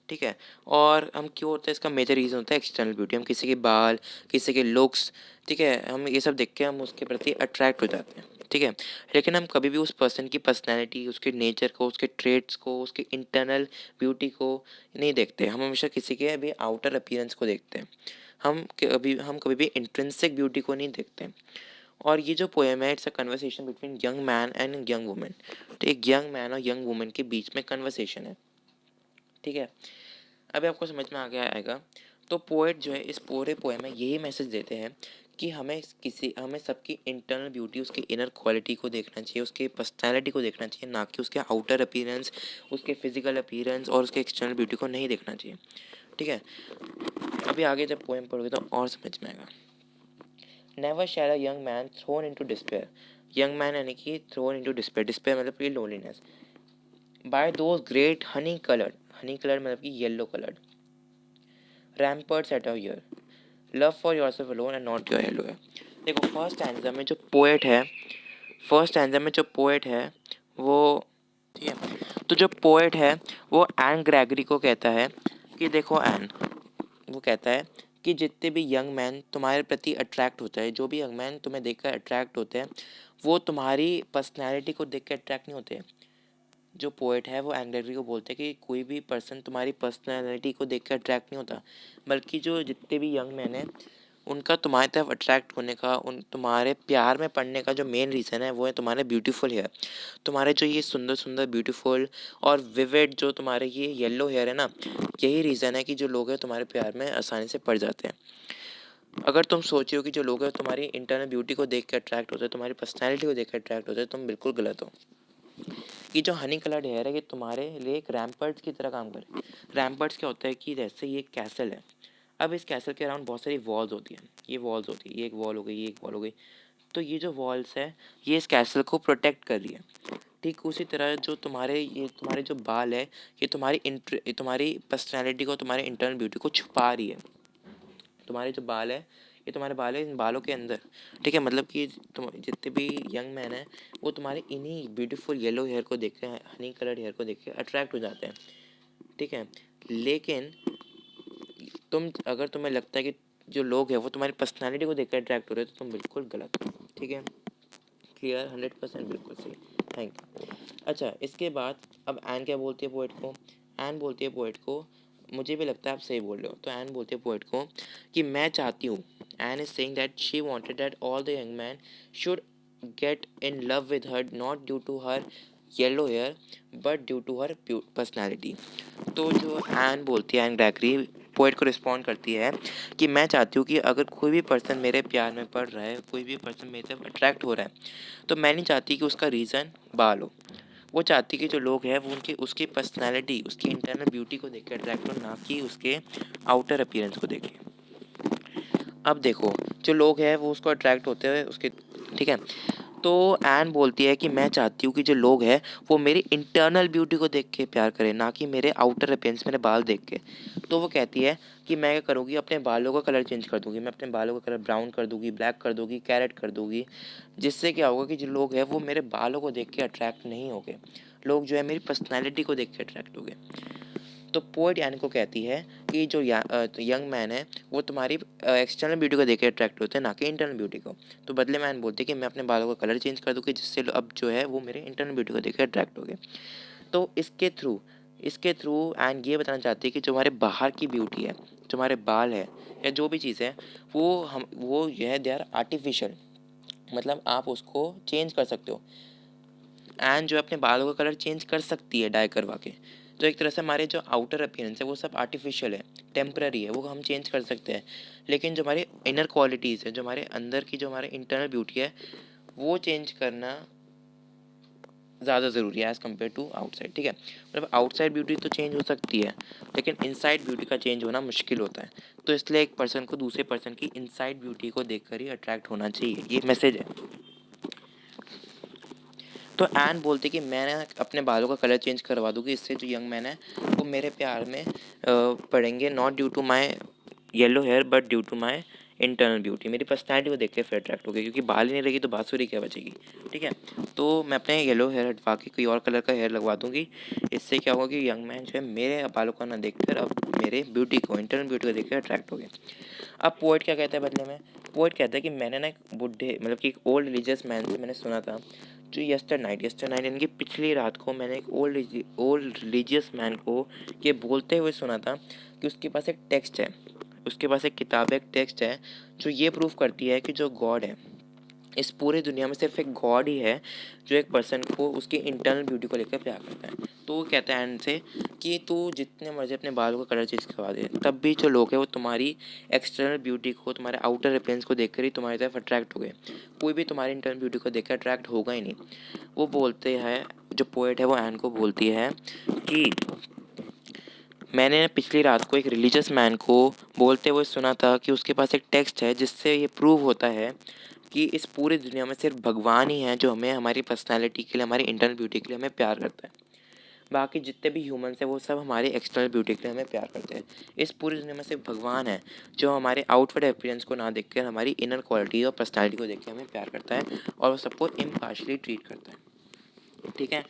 ठीक है, और हम क्यों होता है, इसका मेजर रीज़न होता है एक्सटर्नल ब्यूटी। हम किसी के बाल, किसी के लुक्स, ठीक है, हम ये सब देख के हम उसके प्रति अट्रैक्ट हो जाते हैं। ठीक है, लेकिन हम कभी भी उस पर्सन की पर्सनैलिटी, उसके नेचर को, उसके ट्रेड्स को, उसके इंटरनल ब्यूटी को नहीं देखते। हम हमेशा किसी के अभी आउटर अपीयरेंस को देखते हैं। हम कभी भी इंट्रिंसिक ब्यूटी को नहीं देखते। और ये जो पोएम है, it's a conversation between young man and young women. तो एक यंग मैन और यंग वुमेन के बीच में कन्वर्सेशन है। ठीक है, अभी आपको समझ में आ गया आएगा। तो पोएट जो है इस पूरे पोएम में यही मैसेज देते हैं कि हमें सबकी इंटरनल ब्यूटी, उसके इनर क्वालिटी को देखना चाहिए, उसके पर्सनैलिटी को देखना चाहिए, ना कि उसके आउटर अपीयरेंस, उसके फिजिकल अपीयरेंस और उसके एक्सटर्नल ब्यूटी को नहीं देखना चाहिए। ठीक है, अभी आगे जब पोएम पढ़ोगे तो और समझ में आएगा। Never shall a young man thrown into despair. Young man यानी कि थ्रोन इनटू डिस्पेयर, डिस्पेयर मतलब कि loneliness, by those great honey coloured मतलब कि yellow coloured ramparts at a year, love for yourself alone and not your hello है। देखो, first stanza में जो पोएट है वो, ठीक है, तो जो पोएट है वो एन ग्रेगरी को कहता है कि देखो एन, वो कहता है कि जितने भी यंग मैन तुम्हारे प्रति अट्रैक्ट होता है, जो भी यंग मैन तुम्हें देखकर अट्रैक्ट होते हैं, वो तुम्हारी पर्सनैलिटी को देख कर अट्रैक्ट नहीं होते। जो पोएट है वो एंग्रेगरी को बोलते हैं कि कोई भी पर्सन तुम्हारी पर्सनैलिटी को देख कर अट्रैक्ट नहीं होता, बल्कि जो जितने भी यंग मैन हैं उनका तुम्हारी तरफ अट्रैक्ट होने का, उन तुम्हारे प्यार में पड़ने का जो मेन रीज़न है वो है तुम्हारे ब्यूटीफुल हेयर। तुम्हारे जो ये सुंदर सुंदर ब्यूटीफुल और विविड जो तुम्हारे ये येलो हेयर है ना, यही रीज़न है कि जो लोग हैं तुम्हारे प्यार में आसानी से पड़ जाते हैं। अगर तुम सोची हो कि जो लोग हैं तुम्हारी इंटरनल ब्यूटी को देख के अट्रैक्ट होते हैं, तुम्हारी पर्सनैलिटी को देख के अट्रैक्ट होते हैं, तुम बिल्कुल गलत हो। ये जो हनी कलर्ड हेयर है ये तुम्हारे लिए एक रैम्पर्ट्स की तरह काम करे। रैम्पर्ट्स क्या होता है कि जैसे ये एक कैसल है, अब इस कैसल के अराउंड बहुत सारी वॉल्स होती हैं, ये वॉल्स होती है, ये एक वॉल हो गई, ये एक वॉल हो गई। तो ये जो वॉल्स है ये इस कैसल को प्रोटेक्ट कर रही है। ठीक उसी तरह जो तुम्हारे जो बाल है ये तुम्हारी पर्सनैलिटी को, तुम्हारे इंटरनल ब्यूटी को छुपा रही है। तुम्हारे जो बाल है ये तुम्हारे बाल है इन बालों के अंदर, ठीक है। मतलब कि तुम जितने भी यंग मैन है वो तुम्हारे इन्हीं ब्यूटीफुल येलो हेयर को देख के, हनी कलर्ड हेयर को देख के अट्रैक्ट हो जाते हैं, ठीक है। लेकिन अगर तुम्हें लगता है कि जो लोग हैं वो तुम्हारी पर्सनालिटी को देखकर अट्रैक्ट हो रहे हैं तो तुम बिल्कुल गलत हो, ठीक है। क्लियर, 100% बिल्कुल सही। Thank you. अच्छा, इसके बाद अब एन क्या बोलती है पोएट को? एन बोलती है पोएट को, मुझे भी लगता है आप सही बोल रहे हो, तो एन बोलती है पोएट को कि मैं चाहती हूँ, Anne is saying that she wanted that all the young man should get in love with her, not due to her yellow hair but due to her personality. तो जो एन बोलती है, एन ग्रैगरी पोएट को respond करती है कि मैं चाहती हूँ कि अगर कोई भी पर्सन मेरे प्यार में पड़ रहा है, कोई भी पर्सन मेरे तरफ अट्रैक्ट हो रहा है, तो मैं नहीं चाहती कि उसका रीज़न बाल हो। वो चाहती कि जो लोग हैं वो उनकी उसकी पर्सनैलिटी, उसकी इंटरनल ब्यूटी को देख के अट्रैक्ट हो, ना कि उसके आउटर अपीयरेंस को देख के। अब देखो, जो लोग हैं वो उसको अट्रैक्ट होते हैं उसके, ठीक है। तो एन बोलती है कि मैं चाहती हूँ कि जो लोग हैं वो मेरी इंटरनल ब्यूटी को देख के प्यार करें, ना कि मेरे आउटर अपीयरेंस, मेरे बाल देख के। तो वो कहती है कि मैं क्या करूँगी, अपने बालों का कलर चेंज कर दूँगी, मैं अपने बालों का कलर ब्राउन कर दूँगी, ब्लैक कर दूँगी, कैरेट कर दूँगी। जिससे क्या होगा कि जो लोग हैं वो मेरे बालों को देख के अट्रैक्ट नहीं होंगे, लोग जो है मेरी पर्सनैलिटी को देख के अट्रैक्ट होंगे। तो पोएट यानी को कहती है कि जो यंग मैन है वो तुम्हारी एक्सटर्नल ब्यूटी को देख के अट्रैक्ट होते हैं, ना कि इंटरनल ब्यूटी को। तो बदले में एन बोलती है कि मैं अपने बालों का कलर चेंज कर दूँगी, जिससे अब जो है वो मेरे इंटरनल ब्यूटी को देख के अट्रैक्ट हो गए। तो इसके थ्रू एंड ये बताना चाहती है कि जो हमारे बाहर की ब्यूटी है, जो हमारे बाल है या जो भी चीज़ है, वो यह दे आर आर्टिफिशियल, मतलब आप उसको चेंज कर सकते हो। एंड जो अपने बालों का कलर चेंज कर सकती है डाई करवा के। तो एक तरह से हमारे जो आउटर अपीयरेंस है वो सब आर्टिफिशियल है, टेम्पररी है, वो हम चेंज कर सकते हैं। लेकिन जो हमारे इनर क्वालिटीज़ है, जो हमारे अंदर की जो हमारे इंटरनल ब्यूटी है, वो चेंज करना ज़्यादा ज़रूरी है एज़ कम्पेयर टू आउटसाइड, ठीक है। मतलब आउटसाइड ब्यूटी तो चेंज हो सकती है, लेकिन इनसाइड ब्यूटी का चेंज होना मुश्किल होता है। तो इसलिए एक पर्सन को दूसरे पर्सन की इनसाइड ब्यूटी को देखकर ही अट्रैक्ट होना चाहिए, ये मैसेज है। तो एन बोलती कि मैं अपने बालों का कलर चेंज करवा दूँगी, इससे जो यंग मैन है वो मेरे प्यार में पड़ेंगे, not due to my yellow hair but due to my internal beauty. मेरी पर्सनैलिटी को देख के फिर अट्रैक्ट हो गई, क्योंकि बाल ही नहीं रहेगी तो बाँसुरी क्या बचेगी, ठीक है। तो मैं अपने येलो हेयर हटवा के कोई और कलर का हेयर लगवा दूँगी। इससे क्या होगा कि यंग मैन जो है मेरे बालों का ना देख कर अब मेरे ब्यूटी को, इंटरनल ब्यूटी को देख कर अट्रैक्ट हो गए। अब पोएट क्या कहता है बदले में? पोएट कहता है कि मैंने ना एक बुढ़े, मतलब कि एक ओल्ड रिलीजियस मैन से मैंने सुना था, जो यस्टर नाइट यानी कि पिछली रात को मैंने एक ओल्ड रिलीजियस मैन को ये बोलते हुए सुना था कि उसके पास एक टेक्स्ट है, उसके पास एक किताब है, एक टेक्स्ट है, जो ये प्रूव करती है कि जो गॉड है, इस पूरी दुनिया में सिर्फ एक गॉड ही है जो एक पर्सन को उसकी इंटरनल ब्यूटी को लेकर प्यार करता है। तो वो कहता है एंड से कि तू जितने मर्जी अपने बालों का कलर चेंज करवा दे, तब भी जो लोग हैं वो तुम्हारी एक्सटर्नल ब्यूटी को, तुम्हारे आउटर अपीयरेंस को देखकर ही तुम्हारी तरफ अट्रैक्ट हो गए, कोई भी तुम्हारी इंटरनल ब्यूटी को देखकर अट्रैक्ट होगा ही नहीं। वो बोलते हैं, जो पोएट है वो एन को बोलती है कि मैंने पिछली रात को एक रिलीजियस मैन को बोलते हुए सुना था कि उसके पास एक टेक्स्ट है जिससे ये प्रूव होता है कि इस पूरी दुनिया में सिर्फ भगवान ही है जो हमें हमारी पर्सनैलिटी के लिए, हमारी इंटरनल ब्यूटी के लिए हमें प्यार करता है। बाकी जितने भी ह्यूमंस हैं वो सब हमारी एक्सटर्नल ब्यूटी के लिए हमें प्यार करते हैं। इस पूरी दुनिया में सिर्फ भगवान है जो हमारे आउटवर्ड अपीयरेंस को ना देखकर हमारी इनर क्वालिटी और पर्सनैलिटी को देख के हमें प्यार करता है, और वो सबको इम्पार्शली ट्रीट करता है, ठीक है।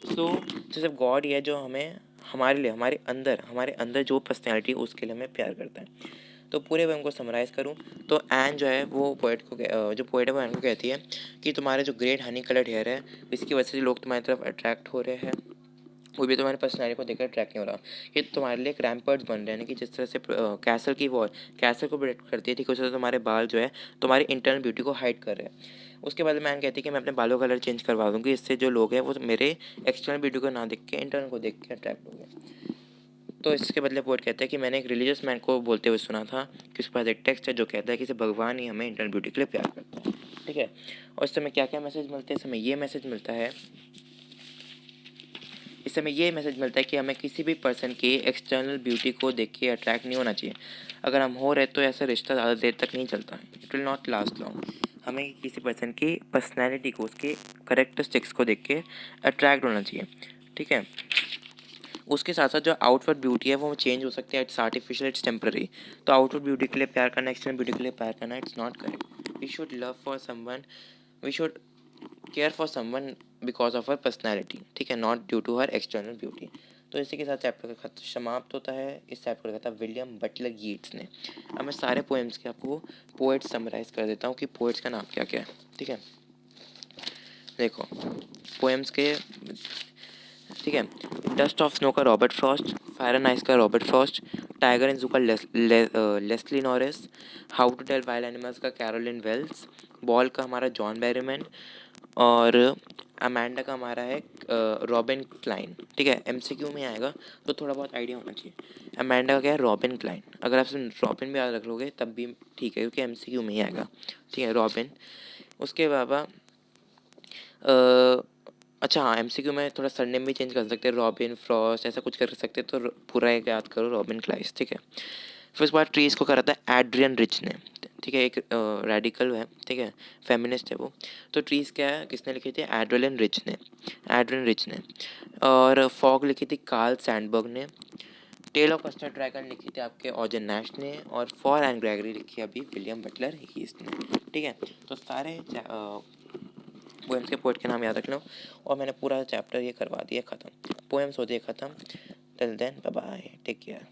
सो जो सिर्फ गॉड ही है जो हमें, हमारे लिए, हमारे अंदर जो पर्सनैलिटी है उसके लिए हमें प्यार करता है। तो पूरे मैं उनको समराइज़ करूँ तो एन जो है वो जो पोएट है वो एन को कहती है कि तुम्हारे जो ग्रेट हनी कलर्ड हेयर है इसकी वजह से लोग तुम्हारी तरफ अट्रैक्ट हो रहे हैं, वो भी तुम्हारे पर्सनैलिटी को देखकर ट्रैक नहीं हो रहा। ये तुम्हारे लिए क्रैम्पर्स बन रहे हैं, यानी कि जिस तरह से कैसल की वॉल कैसल को प्रोटेक्ट करती है, ठीक है, उस तरह तुम्हारे बाल जो है तुम्हारी इंटरनल ब्यूटी को हाइड कर रहे हैं। उसके बाद मैंने कहती है कि मैं अपने बालों का कलर चेंज करवा दूँगी, इससे जो लोग हैं वो मेरे एक्सटर्नल ब्यूटी को ना देख के इंटरनल को देख के अट्रैक्ट होंगे। तो इसके बदले पोएट कहता है कि मैंने एक रिलीजियस मैन को बोलते हुए सुना था कि उसके पास एक टेक्स्ट है जो कहता है कि सिर्फ भगवान ही हमें इंटरनल ब्यूटी के लिए प्यार करता है, ठीक है। और इस समय क्या क्या मैसेज मिलते हैं, इस समय ये मैसेज मिलता है, इस समय ये मैसेज मिलता है कि हमें किसी भी पर्सन की एक्सटर्नल ब्यूटी को देख के अट्रैक्ट नहीं होना चाहिए। अगर हम हो रहे तो ऐसा रिश्ता ज़्यादा देर तक नहीं चलता, it will not last long. हमें किसी पर्सन की पर्सनैलिटी को, उसके करेक्टरिस्टिक्स को देख के अट्रैक्ट होना चाहिए, ठीक है। उसके साथ साथ जो आउटवर्ड ब्यूटी है वो चेंज हो सकती है, इट्स आर्टिफिशियल, इट्स टेम्पररी। तो आउटवर्ड ब्यूटी के लिए प्यार करना, एक्सटर्नल ब्यूटी के लिए प्यार करना, it's not correct. We should love for someone, we should care for someone because of her personality, ठीक है, not due to her external beauty. तो इसी के साथ चैप्टर का समाप्त होता है। इस चैप्टर का था विलियम बटलर यीट्स ने। अब मैं सारे पोएम्स के आपको पोएट्स समराइज कर देता हूँ कि पोएट्स का नाम क्या क्या है, ठीक है। देखो पोएम्स के, ठीक है, डस्ट ऑफ स्नो का Robert Frost, fire and ice का Robert Frost, tiger and zoo का Leslie Norris, how to tell wild animals का कैरोलिन वेल्स, बॉल का हमारा जॉन बैरीमैन, और अमेंडा का हमारा है रॉबिन क्लाइन, ठीक है। एमसीक्यू में आएगा तो थोड़ा बहुत आइडिया होना चाहिए। अमेंडा का क्या है, रॉबिन क्लाइन। अगर आप रॉबिन भी याद रख लोगे तब भी ठीक है, क्योंकि एमसीक्यू में ही आएगा, ठीक है, रॉबिन। उसके अलावा अच्छा हाँ, एमसीक्यू में थोड़ा सरनेम भी चेंज कर सकते हैं, रॉबिन फ्रॉस्ट ऐसा कुछ कर सकते हैं, तो पूरा एक याद करो, रॉबिन क्लाइस, ठीक है। फिर उसके बाद ट्रीज को करा था एड्रियन रिच ने, ठीक है, एक रेडिकल है, ठीक है, फेमिनिस्ट है वो। तो ट्रीज क्या है, किसने लिखी थी, एड्रियन रिच ने, एड्रियन रिच ने। और फॉग लिखी थी कार्ल सैंडबर्ग ने। टेल ऑफ कस्टर्ड ड्रैगन लिखी थी आपके ऑजन नैश ने। और फॉर एंड ग्रेगरी लिखी अभी विलियम बटलर हीथ ने, ठीक है। तो सारे पोएम्स के पोएट के नाम याद रख लो। और मैंने पूरा चैप्टर ये करवा दिया ख़त्म, पोएम्स हो दिए ख़त्म। Till then bye bye, take care.